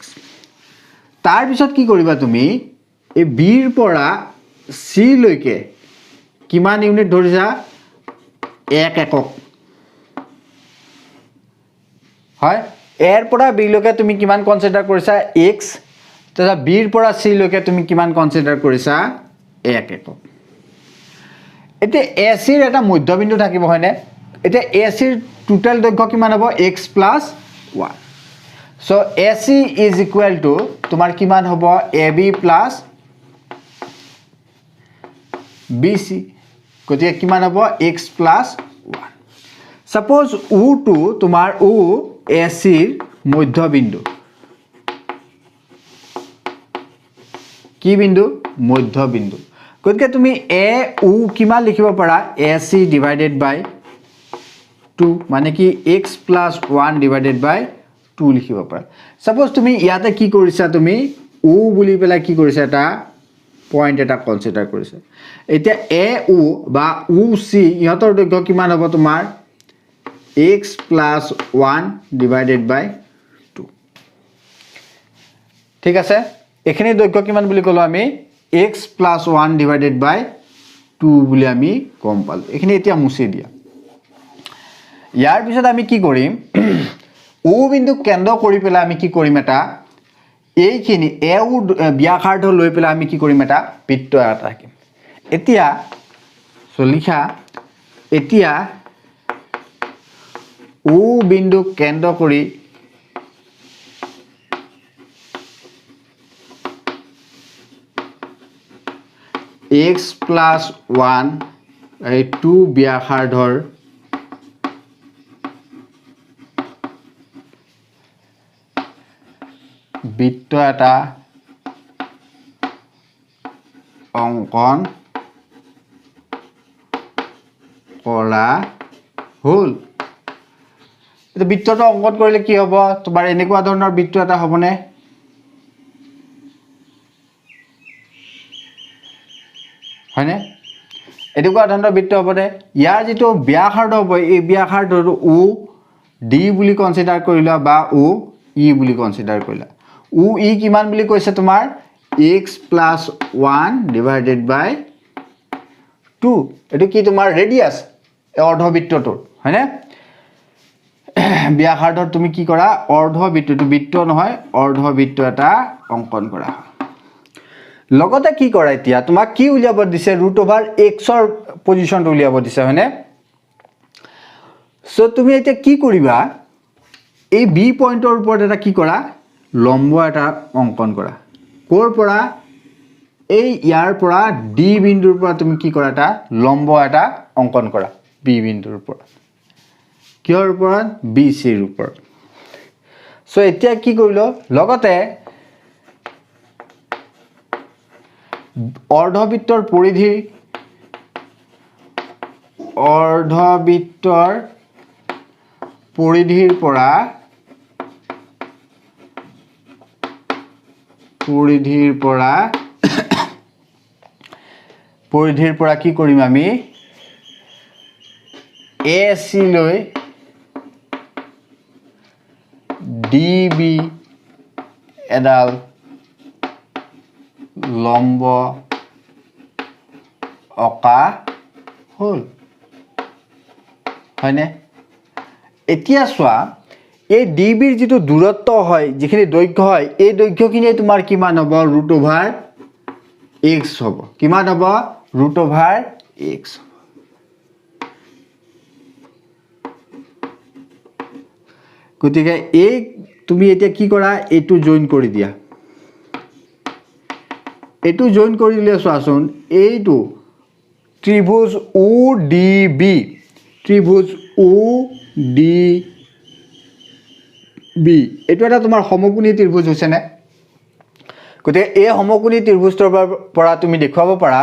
তাৰ পিছত কি কৰিবা তুমি এই b ৰ পৰা c লৈকে কিমান ইউনিট ধৰিছা 1 একক হয় এৰ পৰা b লৈকে তুমি কিমান কনসিডাৰ কৰিছা x তথা b ৰ পৰা c লৈকে তুমি কিমান কনসিডাৰ কৰিছা 1 একক এতে ac ৰ এটা মধ্যবিন্দু থাকিব হয়নে এতে ac ৰ টোটাল দৈৰ্ঘ্য কিমান হ'ব x + 1 সো ac = তোমাৰ কিমান হ'ব ab + bc গতিকে কিমান হ'ব x + 1 সাপোজ u টো তোমাৰ u ac ৰ মধ্যবিন্দু কি বিন্দু মধ্যবিন্দু গতিকে তুমি a u কিমান লিখিব পাৰা ac / 2 মানে কি x + 1 ডিভাইডেড বাই 2 লিখিব পাৰা সাপোজ তুমি ইয়াতে কি কৰিছা তুমি u বুলি পেলা কি কৰিছা এটা পয়েন্ট এটা কনসিডাৰ কৰিছা এতিয়া a u বা u c ইহতৰ দৈৰ্ঘ্য কিমান হ'ব তোমাৰ x + 1 ডিভাইডেড বাই 2 ঠিক আছে এখানে দৈৰ্ঘ্য কিমান বুলি কলো আমি x + 1 ডিভাইডেড বাই 2 বুলি আমি কম পালো এখানে এতিয়া মুছি দিয়া ইয়াৰ পিছত আমি কি কৰিম o বিন্দু কেন্দ্ৰ কৰি পেলা আমি কি কৰিম এটা এইখিনি a u ব্যাসাৰ্ধ লৈ পেলা আমি কি কৰিম এটা বৃত্ত এটা ৰাখিম এতিয়া লিখা এতিয়া o বিন্দু কেন্দ্ৰ কৰি x + 1 এই 2 ব্যাসাৰ্ধৰ বৃত্ত এটা অঙ্কন কৰা হল এটা বৃত্তটো অঙ্কন কৰিলে কি হ'ব তোমাৰ এনেকুৱা ধৰণৰ বৃত্ত এটা হ'বনে হয়নে এনেকুৱা ধৰণৰ বৃত্ত হ'বনে ইয়াৰ যেটো ব্যাসাৰ্ধ হ'ব এই ব্যাসাৰ্ধটো u d বুলি কনসিডাৰ কৰিলা বা u e বুলি কনসিডাৰ কৰিলা u e কিমান বুলি কৈছে তোমাৰ x + 1 ডিভাইডেড বাই 2 এটো কি তোমাৰ ৰেডিয়াস অৰ্ধবৃত্তটো হয়নে ব্যাসাৰ্ধত তুমি কি কৰা অৰ্ধবৃত্তটো বৃত্ত নহয় অৰ্ধবৃত্ত এটা অঙ্কন কৰা লগতে কি কৰা এতিয়া তোমাক কি উলিয়াব দিছে √x ৰ পজিশনটো উলিয়াব দিছে হয়নে সো তুমি এতিয়া কি কৰিবা এই b পয়েন্টৰ ওপৰত এটা কি কৰা লম্ব এটা অঙ্কন কৰা কোৰ পৰা এই ইয়াৰ পৰা d বিন্দুৰ পৰা তুমি কি কৰা এটা লম্ব এটা অঙ্কন কৰা b বিন্দুৰ ওপৰত কিহৰ ওপৰত bc ৰ ওপৰত সো এতিয়া কি কৰিলো লগতে অৰ্ধবৃত্তৰ পৰিধিৰ পৰা কি কৰিম আমি AC লৈ DB এডাল লম্ব অকা হল হয়নে এতিয়া চোৱা এই DB ৰ যেটো দূৰত্ব হয় যিখিনি দৈৰ্ঘ্য হয় এই দৈৰ্ঘ্যখিনি তোমাৰ কিমান হ'ব √x হ'ব কিমান হ'ব √x গতিকে এই তুমি এতিয়া কি কৰা এটো জয়েন কৰি দিয়া এটো জয়েন কৰি দিলে চোৱাচোন এইটো ত্ৰিভুজ ODB ত্ৰিভুজ ODB এটো এটা তোমাৰ সমকোণী ত্ৰিভুজ হৈছে নে গতিকে এই সমকোণী ত্ৰিভুজৰ পৰা তুমি দেখুৱাব পাৰা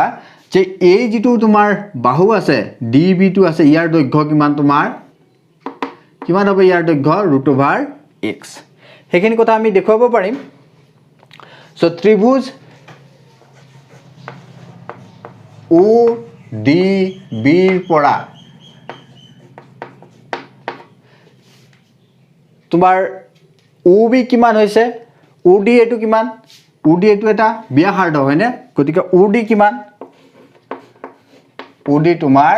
যে এই যেটো তোমাৰ বাহু আছে DB টো আছে ইয়াৰ দৈৰ্ঘ্য কিমান তোমাৰ কিমান হ'ব ইয়াৰ দৈৰ্ঘ্য √x হেখিনি কথা আমি দেখুৱাব পাৰিম সো ত্ৰিভুজ ODB ৰ পৰা তোমাৰ OB কিমান হৈছে OD এটো কিমান OD এটো এটা ব্যাসাৰ্ধ হয়নে গতিকে OD কিমান OD তোমাৰ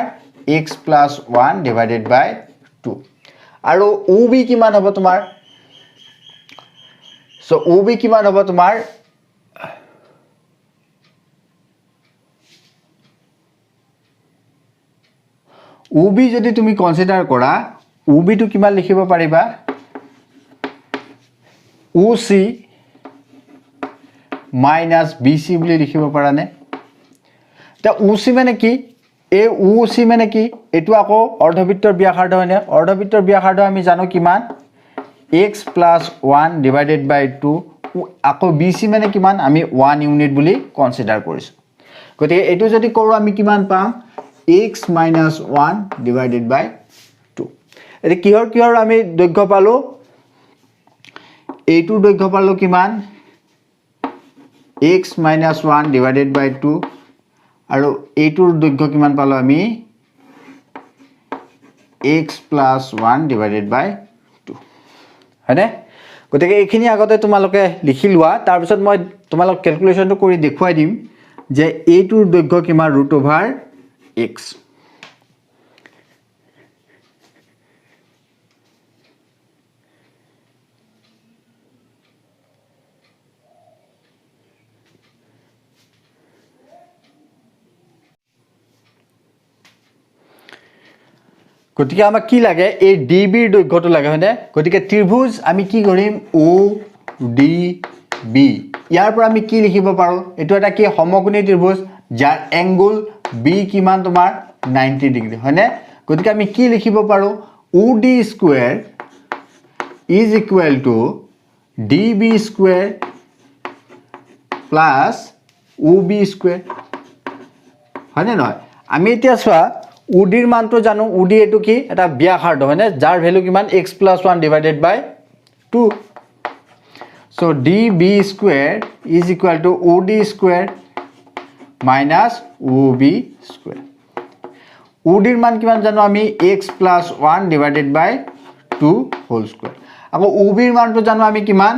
x + 1 ডিভাইডেড বাই 2 আৰু OB কিমান হ'ব তোমাৰ সো OB কিমান হ'ব তোমাৰ OB যদি তুমি কনসিডাৰ কৰা OB টো কিমান লিখিব পাৰিবা OC - BC বুলি লিখিব পাৰা নে তে OC মানে কি এই OC মানে কি এটো আকৌ অৰ্ধবৃত্তৰ ব্যাসাৰ্ধ হয়নে অৰ্ধবৃত্তৰ ব্যাসাৰ্ধ আমি জানো কিমান x + 1 ডিভাইডেড বাই 2 আকৌ BC মানে কিমান আমি 1 ইউনিট বুলি কনসিডাৰ কৰিছো গতিকে এটো যদি কৰো আমি কিমান পাম x - 1 ডিভাইডেড বাই 2 এতিয়া কিহৰ আমি দৈৰ্ঘ্য পালোঁ এইটোৰ দৈৰ্ঘ্য পালোঁ কিমান x - 1 ডিভাইডেড বাই 2 আৰু এইটোৰ দৈৰ্ঘ্য কিমান পালোঁ আমি x + 1 ডিভাইডেড বাই 2 হয়নে গতিকে এইখিনি আগতে তোমালোকে লিখি লোৱা তাৰ পিছত মই তোমালোক ক্যালকুলেশনটো কৰি দেখুৱাই দিম যে এইটোৰ দৈৰ্ঘ্য কিমান √x গতিকে আমাক কি লাগে এই DB ৰ দৈৰ্ঘ্যটো লাগে হয়নে গতিকে ত্ৰিভুজ আমি কি কৰিম ODB ইয়াৰ পৰা আমি কি লিখিব পাৰো এটো এটা কি সমকোণী ত্ৰিভুজ যাৰ এংগল B কিমান তোমাৰ 90 ডিগ্ৰী হয়নে গতিকে আমি কি লিখিব পাৰো OD square is equal to DB square plus OB square হয়নে নহয় আমি এতিয়া চোৱা OD ৰ মানটো জানো OD এটো কি এটা ব্যাসাৰ্ধ হয়নে যাৰ ভ্যালু কিমান x + 1 divided by 2 so DB square is equal to OD square minus OB square OD ৰ মান কিমান জানো আমি x + 1 ডিভাইডেড বাই 2 হোল স্কয়ার আকৌ OB ৰ মানটো জানো আমি কিমান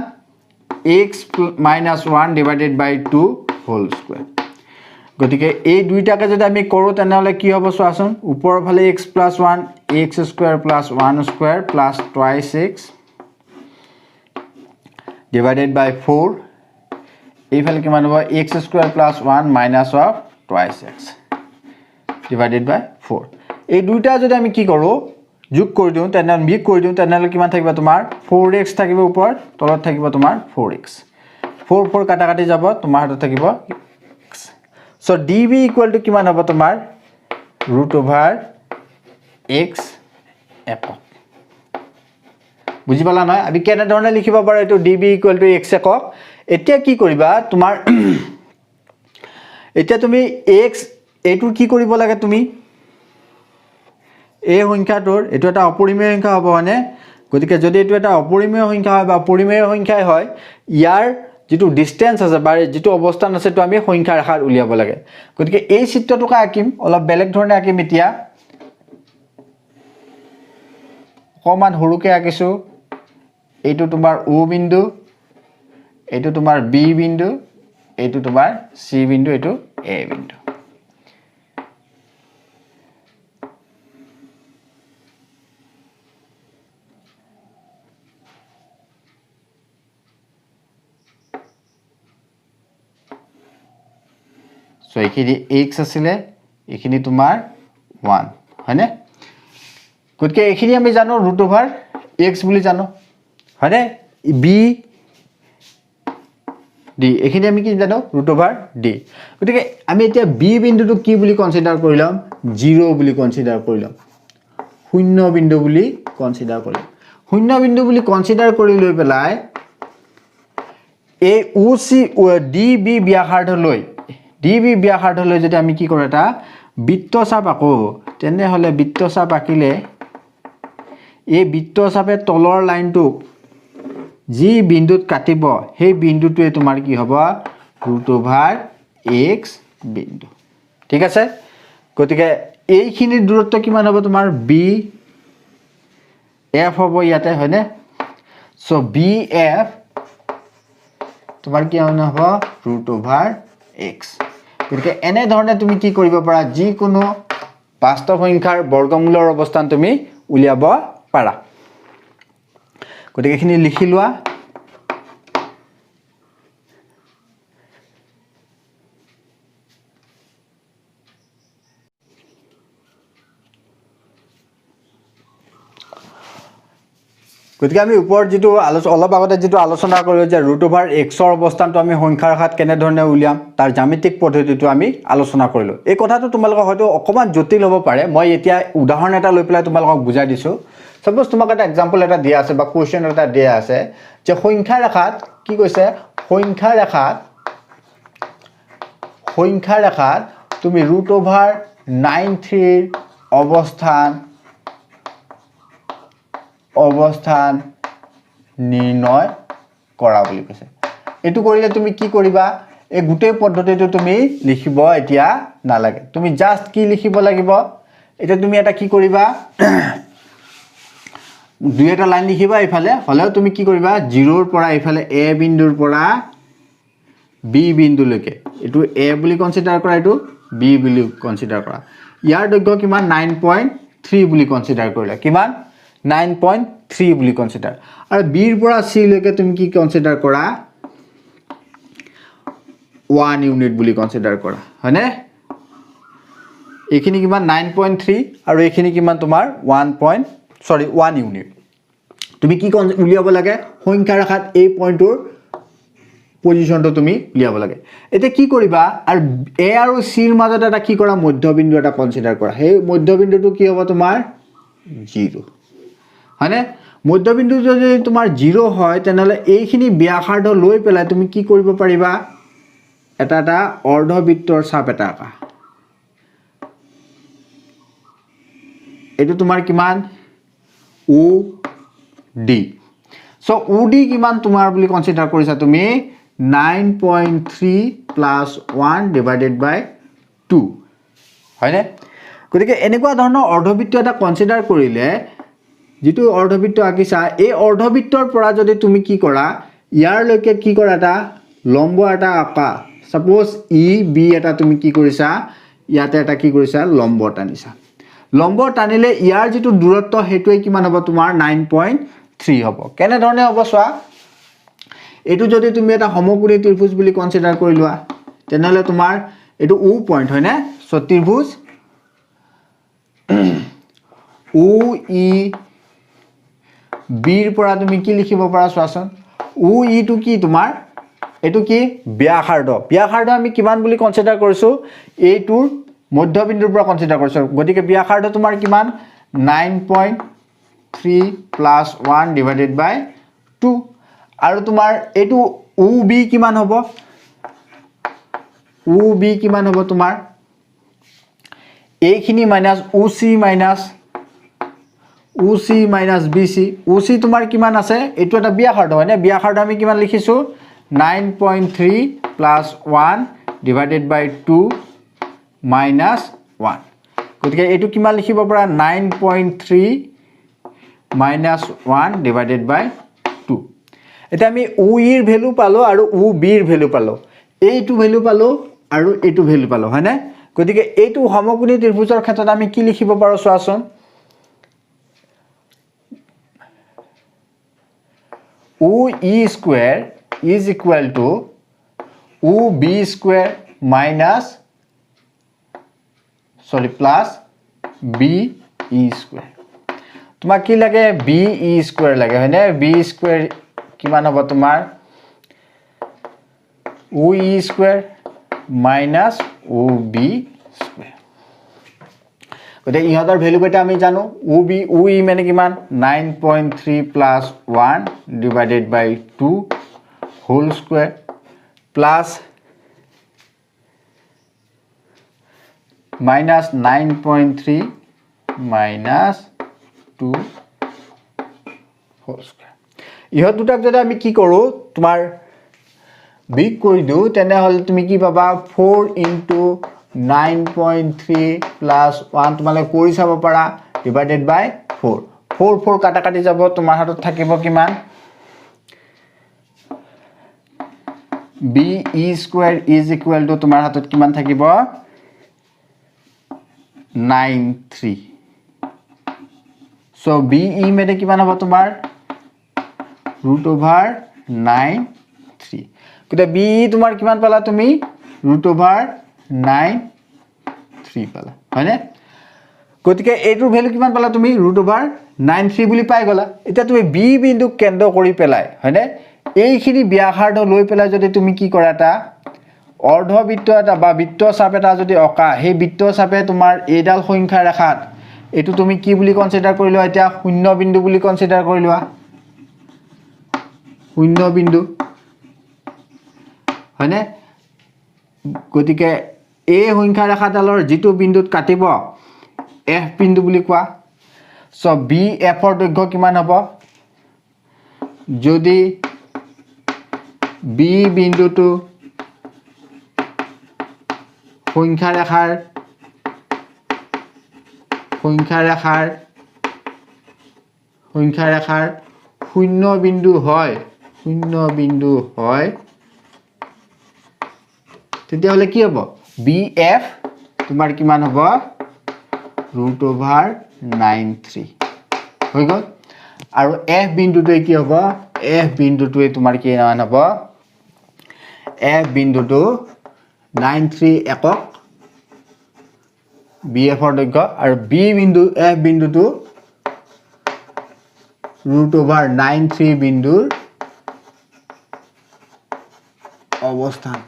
x - 1 ডিভাইডেড বাই 2 হোল স্কয়ার গতিকে এই দুইটাকে যদি আমি কৰো তেনেহলে কি হ'ব চোৱাচোন ওপৰৰ ফালে x + 1 x square + 1 square plus twice x divided by 4 এইফালে কিমান হ'ব x square + 1 minus of twice x divided by 4 এই দুইটা যদি আমি কি কৰো যোগ কৰি দিও তেনেহলে বিয়োগ কৰি দিও তেনেহলে কিমান থাকিব তোমাৰ 4x থাকিব ওপৰত তলত থাকিব তোমাৰ 4x 4 4 কাটা কাটি যাব তোমাৰ হাতত থাকিব so db equal to কিমান হ'ব তোমাৰ √x একক বুজি পালা নহয় আমি কেনে ধৰণে লিখিব পাৰো এটো db equal to x একক এতিয়া কি কৰিবা তোমাৰ এতিয়া তুমি x এটোৰ কি কৰিব লাগে তুমি এই সংখ্যাটোৰ এটো এটা অপৰিমেয় সংখ্যা হ'ব হয়নে গতিকে যদি এটো এটা অপৰিমেয় সংখ্যা হয় বা পৰিমেয় সংখ্যাই হয় ইয়াৰ যেটো ডিসটেন্স আছে বা যেটো অৱস্থান আছে তো আমি সংখ্যা ৰেখাৰ উলিয়াব লাগে গতিকে এই চিত্ৰটোক আঁকিম অলপ বেলেগ ধৰণে আঁকিম এতিয়া অকমান হৰুকে আঁকিছো এইটো তোমাৰ O বিন্দু এইটো তোমাৰ B বিন্দু এইটো তোমাৰ C বিন্দু এইটো A বিন্দু so এইখিনি x আছিল এইখিনি তোমাৰ 1 হয়নে গতিকে এইখিনি আমি জানো √x বুলি জানো হয়নে b d এইখিনি আমি কি জানো √d গতিকে আমি এতিয়া b বিন্দুটো কি বুলি কনসিডাৰ কৰিলাম 0 বুলি কনসিডাৰ কৰিলাম শূন্য বিন্দু বুলি কনসিডাৰ কৰিলাম শূন্য বিন্দু বুলি কনসিডাৰ কৰি লৈ পেলাই এই OC DB ব্যাসাৰ্ধলৈ DB ব্যাসাৰ্ধলৈ যদি আমি কি কৰো এটা বৃত্তচাপ আকো তেনে হলে বৃত্তচাপ আকিলে এই বৃত্তচাপে তলৰ লাইনটো যি বিন্দুত কাটিব সেই বিন্দুটোৱে তোমাৰ কি হ'ব √x বিন্দু ঠিক আছে গতিকে এইখিনি দূৰত্ব কিমান হ'ব তোমাৰ b f হ'ব ইয়াতে হয়নে সো bf তোমাৰ কি হ'ব √x গতিকে এনে ধৰণে তুমি কি কৰিব পাৰা যি কোনো বাস্তৱ সংখ্যাৰ বৰ্গমূলৰ অৱস্থান তুমি উলিয়াব পাৰা গতিকে এখিনি লিখি লোৱা গতিকে আমি ওপৰ যেটো অলপ আগতে যেটো আলোচনা কৰিলো যে √x ৰ অৱস্থানটো আমি সংখ্যাৰ হাত কেনে ধৰণে উলিয়াম তাৰ জ্যামিতিক পদ্ধতিটো আমি আলোচনা কৰিলো এই কথাটো তোমালোকক হয়তো অকমান জটিল হ'ব পাৰে মই এতিয়া উদাহৰণ এটা লৈ পেলাই তোমালোকক বুজাই দিছো সপোজ তোমাক এটা एग्जांपल এটা দিয়া আছে বা কোৱেশ্চন এটা দিয়া আছে যে সংখ্যাৰ ৰেখাত কি কৈছে সংখ্যাৰ ৰেখাত তুমি √93 ৰ অৱস্থান অৱস্থান নিৰ্ণয় কৰা বুলি কৈছে এটো কৰিলে তুমি কি কৰিবা এই গুটেই পদ্ধতিটো তুমি লিখিব এতিয়া নালাগে তুমি জাস্ট কি লিখিব লাগিব এটা তুমি এটা কি কৰিবা দুই এটা লাইন লিখিবা ইফালে হলেও তুমি কি কৰিবা 0 ৰ পৰা ইফালে a বিন্দুৰ পৰা b বিন্দুলৈকে এটো a বুলি কনসিডাৰ কৰা এটো b বুলি কনসিডাৰ কৰা ইয়াৰ দৈৰ্ঘ্য কিমান 9.3 বুলি কনসিডাৰ কৰিলা কিমান 9.3 বুলি কনসিডাৰ আৰু b ৰ পৰা c লৈকে তুমি কি কনসিডাৰ কৰা 1 ইউনিট বুলি কনসিডাৰ কৰা হয়নে এখিনি কিমান 9.3 আৰু এখিনি কিমান তোমাৰ 1 ইউনিট তুমি কি উলিয়াব লাগে সংখ্যা ৰেখাত এই পইণ্টৰ পজিশনটো তুমি উলিয়াব লাগে এতিয়া কি কৰিবা আৰু a আৰু c ৰ মাজত এটা কি কৰা মধ্যবিন্দু এটা কনসিডাৰ কৰা সেই মধ্যবিন্দুটো কি হ'ব তোমাৰ 0 হয়নে মধ্যবিন্দু যদি তোমাৰ 0 হয় তেনেহলে এইখিনি ব্যাসাৰ্ধ লৈ পেলাই তুমি কি কৰিব পাৰিবা এটা অৰ্ধবৃত্তৰ চাপ এটা আঁকা এটো তোমাৰ কিমান OD সো OD কিমান তোমাৰ বুলি কনসিডাৰ কৰিছা তুমি 9.3 plus 1 divided by 2 হয়নে গতিকে এনেকুৱা ধৰণৰ অৰ্ধবৃত্ত এটা কনসিডাৰ কৰিলে যেটো অৰ্ধবৃত্ত আঁকিছা এই অৰ্ধবৃত্তৰ পৰা যদি তুমি কি কৰা ইয়াৰ লৈকে কি কৰা এটা লম্ব এটা আঁকা সাপোজ EB এটা তুমি কি কৰিছা ইয়াতে এটা কি কৰিছা লম্ব টানিছা লম্ব টানিলে ইয়াৰ যেটো দূৰত্ব হেতুই কিমান হ'ব তোমাৰ 9.3 হ'ব কেনে ধৰণে হ'ব সোৱা এটো যদি তুমি এটা সমকোণী ত্ৰিভুজ বুলি কনসিডাৰ কৰি লোৱা তেনেহলে তোমাৰ এটো O পইণ্ট হয় না সো ত্ৰিভুজ OE B ৰ পৰা তুমি কি লিখিব পাৰা সোৱাচোন OE টো কি তোমাৰ এটো কি ব্যাসাৰ্ধ আমি কিমান বুলি কনসিডাৰ কৰিছো এইটোৰ মধ্যবিন্দুৰ পৰা কনসিডাৰ কৰিছো গতিকে ব্যাসাৰ্ধ তোমাৰ কিমান 9.3 plus 1 divided by 2 আৰু তোমাৰ এটো OB কিমান হ'ব তোমাৰ এইখিনি minus OC minus BC OC তোমাৰ কিমান আছে এটো এটা ব্যাসাৰ্ধ হয় না ব্যাসাৰ্ধ আমি কিমান লিখিছো 9.3 plus 1 divided by 2 minus 1 গতিকে এটো কিমান লিখিব পৰা 9.3 minus 1 divided by 2 এটা আমি OE ৰ ভ্যালু পালো আৰু OB ৰ ভ্যালু পালো এইটো ভ্যালু পালো আৰু এইটো ভ্যালু পালো হয় না গতিকে এইটো সমকোণী ত্ৰিভুজৰ ক্ষেত্ৰত আমি কি লিখিব পাৰো সোৱাচোন OE square is equal to OB square minus plus BE square তোমাক কি লাগে BE square লাগে হয়নে B square কিমান হ'ব তোমাৰ OE square minus OB square গতে ইহতৰ ভ্যালু কেটা আমি জানো OE মানে কিমান 9.3 plus 1 divided by 2 whole square plus minus 9.3 minus 2 whole square ইহত দুটাক যদি আমি কি কৰো তোমাৰ বিগ কৰি দিও তেনে হল তুমি কি পাবা 4 into 9.3 plus 1 তোমালে কৰি চাব পাৰা divided by 4 4 কাটা কাটি যাব তোমাৰ হাতত থাকিব কিমান BE square is equal to তোমাৰ হাতত কিমান থাকিব 93 so BE মেতে কিমান হ'ব তোমাৰ √9 গতে BE তোমাৰ কিমান পালা তুমি √9 পালা হয়নে গতিকে এইটোৰ ভ্যালু কিমান পালা তুমি √9 বুলি পাই গলা এটা তুমি B বিন্দু কেন্দ্ৰ কৰি পেলাই হয়নে এইখিনি ব্যাসাৰ্ধ লৈ পেলাই যদি তুমি কি কৰা এটা অৰ্ধবৃত্ত এটা বা বৃত্ত চাপ এটা যদি অকা সেই বৃত্ত চাপে তোমাৰ এইডাল সংখ্যা ৰেখাত এটো তুমি কি বুলি কনসিডাৰ কৰিলো এতিয়া শূন্য বিন্দু বুলি কনসিডাৰ কৰিলো শূন্য বিন্দু হয়নে গতিকে এই সংখ্যা ৰেখাডালৰ যেটো বিন্দুত কাটিব F বিন্দু বুলি কোৱা সো বি এফৰ দৈৰ্ঘ্য কিমান হ'ব যদি বি বিন্দুটো সংখ্যা ৰেখাৰ শূন্য বিন্দু হয় তেতিয়াহ'লে কি হ'ব বি এফ তোমাৰ কিমান হ'ব √9(3) হৈ গ'ল আৰু এফ বিন্দুটোৱে কি হ'ব এফ বিন্দুটোৱে তোমাৰ কিমান হ'ব এফ বিন্দুটো 9(3) একক বি এফৰ দৈৰ্ঘ্য আৰু বি বিন্দু এফ বিন্দুটো √9(3) বিন্দুৰ অৱস্থান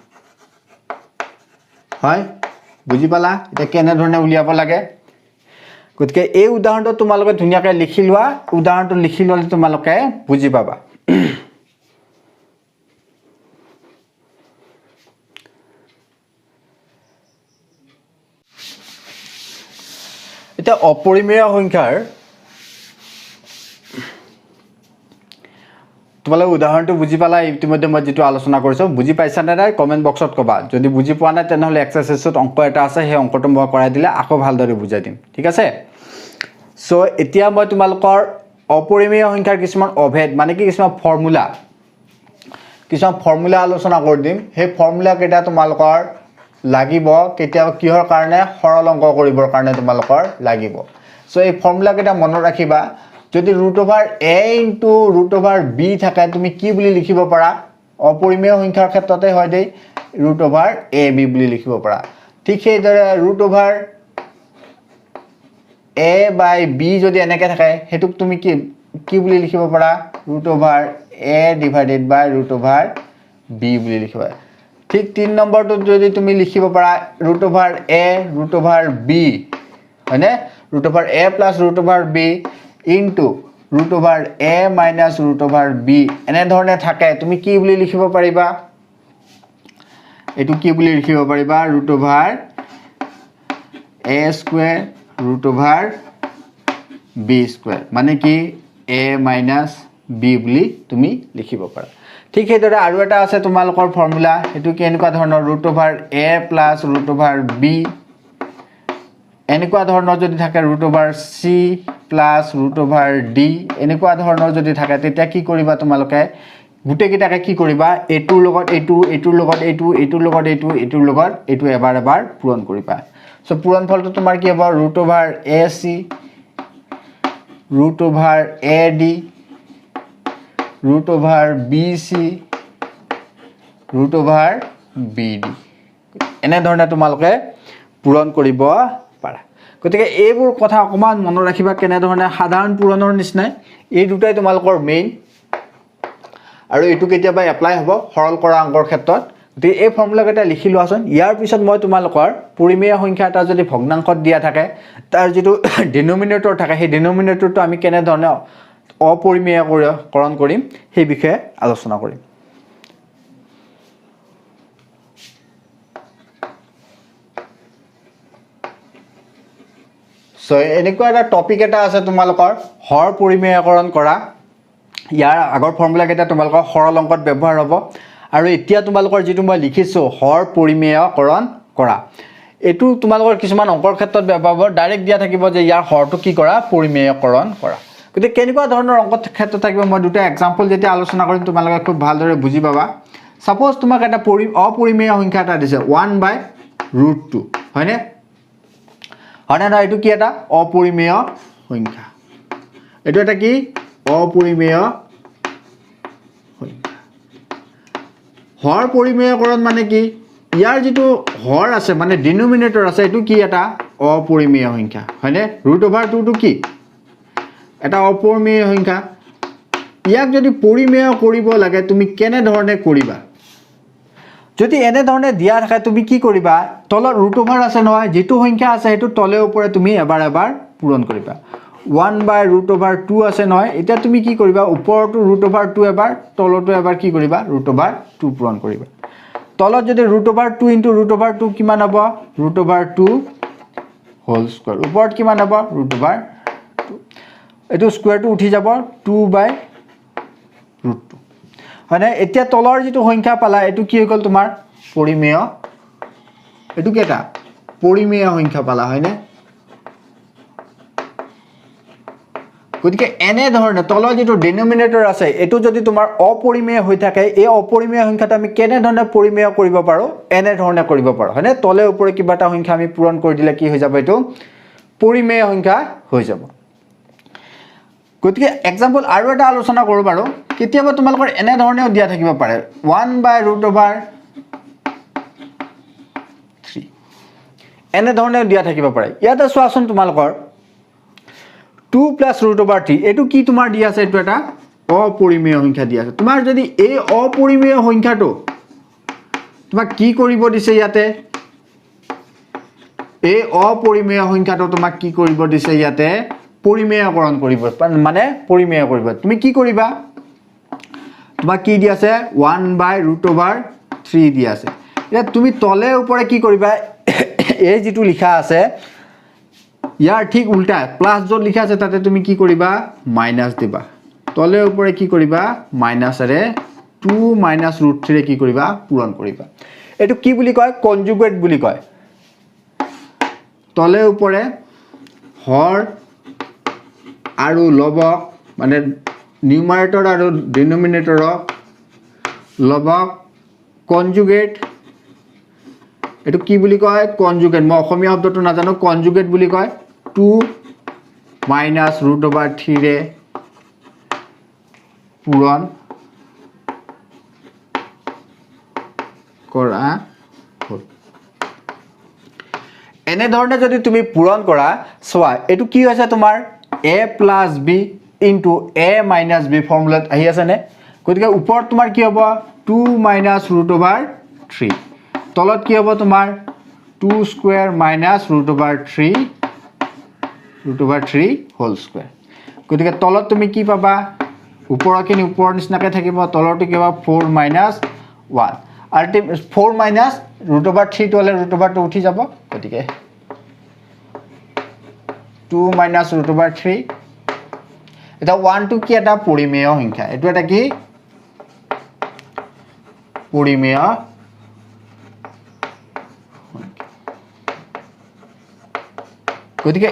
হয় বুজি পালা এটা কেনে ধৰণে উলিয়াব লাগে গতিকে এই উদাহৰণটো তোমালোকে ধুনীয়াকৈ লিখি লোৱা উদাহৰণটো লিখি ল'লে তোমালোকে বুজি পাবা এটা অপৰিমেয় সংখ্যাৰ তোমালোকে উদাহৰণটো বুজি পালা ইতিমধ্যে মই যেটো আলোচনা কৰিছো বুজি পাইছা নে নাই কমেন্ট বক্সত কবা যদি বুজি পোৱা নাই তেনেহলে এক্সাৰসাইজত অংক এটা আছে সেই অংকটো মই কৰাই দিলে আকৌ ভালদৰে বুজাই দিম ঠিক আছে সো এতিয়া মই তোমালোকৰ অপৰিমেয় সংখ্যাৰ কিছুমান অভেদ মানে কি কিছুমান ফৰ্মুলা আলোচনা কৰি দিম সেই ফৰ্মুলা কেইটা তোমালোকৰ লাগিব কেতিয়া কিহৰ কাৰণে সৰল অংক কৰিবৰ কাৰণে তোমালোকৰ লাগিব সো এই ফৰ্মুলা কেইটা মনত ৰাখিবা যদি √a * √b থাকে তুমি কি বুলি লিখিব পাৰা অপৰিমেয় সংখ্যাৰ ক্ষেত্ৰতে হয় দেই √ab বুলি লিখিব পাৰা ঠিক সেইদৰে √a/b যদি এনেকৈ থাকে হেতুক তুমি কি বুলি লিখিব পাৰা √a/√b বুলি লিখিবা ঠিক 3 নম্বৰটো যদি তুমি লিখিব পাৰা √a/√b হয়নে √a + √b into √a minus √b এনে ধৰণে থাকে তুমি কি বুলি লিখিব পাৰিবা এটো কি বুলি লিখিব পাৰিবা √a² √b² মানে কি a minus b বুলি তুমি লিখিব পাৰা ঠিক সেইদৰে আৰু এটা আছে তোমালোকৰ ফৰ্মুলা এটো কি এনেকুৱা ধৰণৰ √a + √b এনেকুৱা ধৰণৰ যদি থাকে √c + √d এনেকুৱা ধৰণৰ যদি থাকে তেতিয়া কি কৰিবা তোমালোকে গুটে কিটাকে কি কৰিবা এটোৰ লগত এটোৰ লগত এটোৰ লগত এটো এবাৰ পূৰণ কৰিবা সো পূৰণ ফলটো তোমাৰ কি হ'ব √ac √ad √bc √bd এনে ধৰণে তোমালোকে পূৰণ কৰিব পাৰা গতিকে এইবোৰ কথা অকমান মনত ৰাখিবা কেনে ধৰণে সাধাৰণ পূৰণৰ নিচিনাই এই দুটাই তোমালোকৰ মেইন আৰু এটো কেতিয়াবা এপ্লাই হ'ব সৰল কৰা অংকৰ ক্ষেত্ৰত গতিকে এই ফৰ্মুলা কেইটা লিখি লোৱাচোন ইয়াৰ পিছত মই তোমালোকৰ পৰিমেয় সংখ্যা এটা যদি ভগ্নাংশত দিয়া থাকে তাৰ যেটো ডিনোমিনেটৰ থাকে সেই ডিনোমিনেটৰটো আমি কেনে ধৰণে অপৰিমেয়কৰণ কৰিম সেই বিষয়ে আলোচনা কৰিম সো এনেকুৱা এটা টপিক এটা আছে তোমালোকৰ হৰ পৰিমেয়কৰণ কৰা ইয়াৰ আগৰ ফৰ্মুলা কেইটা তোমালোকৰ সৰল অংকত ব্যৱহাৰ হ'ব আৰু এতিয়া তোমালোকৰ যেটো মই লিখিছো হৰ পৰিমেয়কৰণ কৰা এটো তোমালোকৰ কিছুমান অংকৰ ক্ষেত্ৰত ব্যৱহাৰ হ'ব ডাইৰেক্ট দিয়া থাকিব যে ইয়াৰ হৰটো কি কৰা পৰিমেয়কৰণ কৰা গতিকে কেনেকুৱা ধৰণৰ অংকৰ ক্ষেত্ৰত থাকিব মই দুটা এক্সাম্পল যেতিয়া আলোচনা কৰিম তোমালোকে খুব ভালদৰে বুজি পাবা সাপোজ তোমাক এটা অপৰিমেয় সংখ্যা এটা দিছে 1/√2 হয়নে হয়নে না এটো কি এটা অপৰিমেয় সংখ্যা এটো এটা কি অপৰিমেয় সংখ্যা হৰ পৰিমেয়কৰণ মানে কি ইয়াৰ যেটো হৰ আছে মানে ডিনোমিনেটৰ আছে এটো কি এটা অপৰিমেয় সংখ্যা হয়নে √2 টো কি এটা অপৰিমেয় সংখ্যা ইয়াক যদি পৰিমেয় কৰিব লাগে তুমি কেনে ধৰণে কৰিবা যদি এনে ধৰণে দিয়া থাকে তুমি কি কৰিবা তলত √2 আছে নহয় যেটো সংখ্যা আছে হেতু তলে ওপৰে তুমি এবাৰ পূৰণ কৰিবা 1/√2 আছে নহয় এটা তুমি কি কৰিবা ওপৰটো √2 এবাৰ তলটো এবাৰ কি কৰিবা √2 পূৰণ কৰিবা তলত যদি √2 * √2 কিমান হ'ব √2 হোল স্কয়াৰ ওপৰত কিমান হ'ব √2 এইটো স্কুৱেৰটো উঠি যাব 2/√2 হয়নে এতিয়া তলৰ যিটো সংখ্যা পালা এইটো কি হৈ গ'ল তোমাৰ পৰিমেয় এইটো কেটা পৰিমেয় সংখ্যা পালা হয়নে গতিকে এনে ধৰণে তলৰ যিটো ডিনোমিনেটৰ আছে এটো যদি তোমাৰ অপৰিমেয় হৈ থাকে এই অপৰিমেয় সংখ্যাটো আমি কেনে ধৰণে পৰিমেয় কৰিব পাৰো এনে ধৰণে কৰিব পাৰো হয়নে তলে ওপৰে কিবা এটা সংখ্যা আমি পূৰণ কৰি দিলে কি হৈ যাব এটো পৰিমেয় সংখ্যা হৈ যাব গতিকে এক্সাম্পল আৰু এটা আলোচনা কৰো বাৰু কেতিয়াবা তোমালোকৰ এনে ধৰণেও দিয়া থাকিব পাৰে 1/√3 এনে ধৰণেও দিয়া থাকিব পাৰে ইয়াতে চোৱাচোন তোমালোকৰ 2 + √3 এটো কি তোমাৰ দিয়া আছে এটো এটা অপৰিমেয় সংখ্যা দিয়া আছে তোমাৰ যদি এই অপৰিমেয় সংখ্যাটো তোমাক কি কৰিব দিছে ইয়াতে এই অপৰিমেয় সংখ্যাটো তোমাক কি কৰিব দিছে ইয়াতে পৰিমেয়কৰণ কৰিব মানে পৰিমেয় কৰিব তুমি কি কৰিবা তোমাক কি দিয়া আছে 1/√3 দিয়া আছে এতিয়া তুমি তলে ওপৰে কি কৰিবা এই যেটো লিখা আছে ইয়াৰ ঠিক উল্টা প্লাস যত লিখা আছে তাতে তুমি কি কৰিবা মাইনাস দিবা তলে ওপৰে কি কৰিবা মাইনাসৰে 2 - √3 কি কৰিবা পূৰণ কৰিবা এটো কি বুলি কয় কনজুগেট বুলি কয় তলে ওপৰে হৰ আৰু লবক মানে নিউমাৰেটৰ আৰু ডিনোমিনেটৰক লবক কনজুগেট এটো কি বুলি কয় কনজুগেট মই অসমীয়া শব্দটো নাজানো কনজুগেট বুলি কয় 2 - √3 ৰে পূৰণ কৰা হ'ল এনে ধৰণে যদি তুমি পূৰণ কৰা সোৱা এটো কি হৈছে তোমাৰ a + b * a - b ফৰ্মুলাত আহি আছে নে গতিকে ওপৰত তোমাৰ কি হ'ব 2 - √3 তলত কি হ'ব তোমাৰ 2² - √3 হোল স্কয়াৰ গতিকে তলত তুমি কি পাবা ওপৰখিনি ওপৰ নিচিনাকৈ থাকিব তলৰটো কি হ'ব 4 - 1 আল্টিমেট 4 - √3 টো হলে √2 উঠি যাব গতিকে 2 - √3 এটা 1 টো কি এটা পৰিমেয় সংখ্যা এটো এটা কি পৰিমেয় গতিকে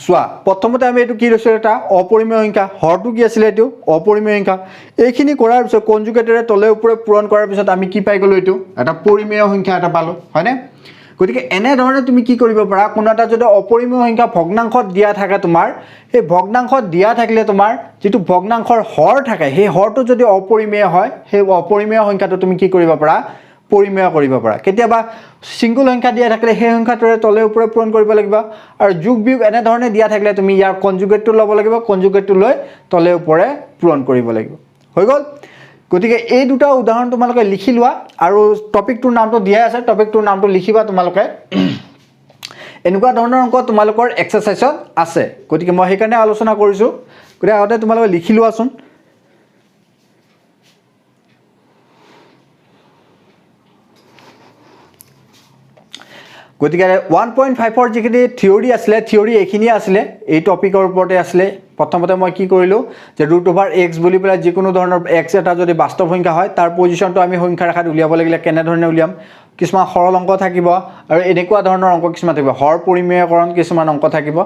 সোৱা প্ৰথমতে আমি এটো কি লৈছো এটা অপৰিমেয় সংখ্যা হৰটো কি আছিল এটো অপৰিমেয় সংখ্যা এইখিনি কৰাৰ পিছত কনজুগেটৰে তলে ওপৰে পূৰণ কৰাৰ পিছত আমি কি পাই গলো এটো এটা পৰিমেয় সংখ্যা এটা পালো হয়নে গতিকে এনে ধৰণে তুমি কি কৰিব পাৰা কোনো এটা যদি অপৰিমেয় সংখ্যা ভগ্নাংশত দিয়া থাকে তোমাৰ এই ভগ্নাংশত দিয়া থাকিলে তোমাৰ যেটো ভগ্নাংশৰ হৰ থাকে সেই হৰটো যদি অপৰিমেয় হয় সেই অপৰিমেয় সংখ্যাটো তুমি কি কৰিব পাৰা পৰিমেয় কৰিব পাৰা কেতিয়াবা সিঙ্গল সংখ্যা দিয়া থাকিলে সেই সংখ্যাটোৰে তলে ওপৰে পূৰণ কৰিব লাগিব আৰু যোগ বিয়োগ এনে ধৰণে দিয়া থাকিলে তুমি ইয়াৰ কনজুগেটটো ল'ব লাগিব কনজুগেটটো লৈ তলে ওপৰে পূৰণ কৰিব লাগিব হৈ গল গতিকে এই দুটা উদাহৰণ তোমালোকে লিখি লোৱা আৰু টপিকটোৰ নামটো দিয়া আছে টপিকটোৰ নামটো লিখিবা তোমালোকে এনেকুৱা ধৰণৰ অংক তোমালোকৰ এক্সাৰসাইজত আছে গতিকে মই সেইকাৰণে আলোচনা কৰিছো গতিকে আগতে তোমালোকে লিখি লোৱাচোন গতিকে 1.5 যিখিনি থিওৰি আছিলে থিওৰি এখিনি আছিলে এই টপিকৰ ওপৰতে আছিলে প্ৰথমতে মই কি কৰিলো যে √x বুলি পেলাই যিকোনো ধৰণৰ x এটা যদি বাস্তৱ সংখ্যা হয় তাৰ পজিশনটো আমি সংখ্যা ৰেখাত উলিয়াব লাগিলে কেনে ধৰণে উলিয়াম কিছুমান সৰল অংক থাকিব আৰু এনেকুৱা ধৰণৰ অংক কিছুমান থাকিব হৰ পৰিমেয়কৰণ কিছুমান অংক থাকিব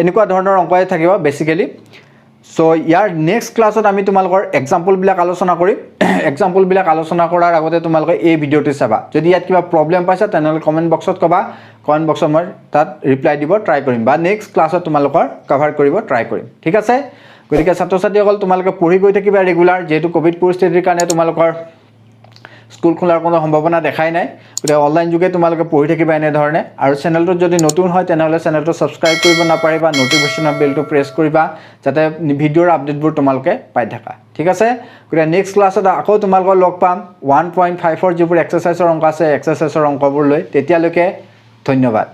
এনেকুৱা ধৰণৰ অংকই থাকিব বেসিক্যালি সো ইয়াৰ নেক্সট ক্লাছত আমি তোমালোকৰ এক্সাম্পল বিলাক আলোচনা কৰিম এক্সাম্পল বিলাক আলোচনা কৰাৰ আগতে তোমালোকে এই ভিডিওটো চাবা যদি ইয়াত কিবা প্ৰবলেম পাইছা তেনেহলে কমেন্ট বক্সত কবা কমেন্ট বক্সত মই তাত ৰিপ্লাই দিব ট্ৰাই কৰিম বা নেক্সট ক্লাছত তোমালোকৰ কভাৰ কৰিব ট্ৰাই কৰিম ঠিক আছে গতিকে ছাত্ৰ ছাত্ৰীসকল তোমালোকে পঢ়ি গৈ থাকিবা ৰেগুলাৰ যেহেতু কোভিড পৰিস্থিতিৰ কাৰণে তোমালোকৰ স্কুল খোলাৰ কোনো সম্ভাৱনা দেখাই নাই গতিকে অনলাইন যুগে তোমালোকে পঢ়ি থাকিবা এনে ধৰণে আৰু চেনেলটো যদি নতুন হয় তেনেহলে চেনেলটো সাবস্ক্ৰাইব কৰিব নাপাৰিবা নটিফিকেশনৰ বেলটো প্ৰেছ কৰিবা যাতে ভিডিওৰ আপডেটবোৰ তোমালোকে পাই থাকা ঠিক আছে গতিকে নেক্সট ক্লাছত আকৌ তোমালোকৰ লগ পাম 1.5 যিবোৰ এক্সাৰসাইজৰ অংক আছে এক্সাৰসাইজৰ অংকবোৰ লৈ তেতিয়ালৈকে ধন্যবাদ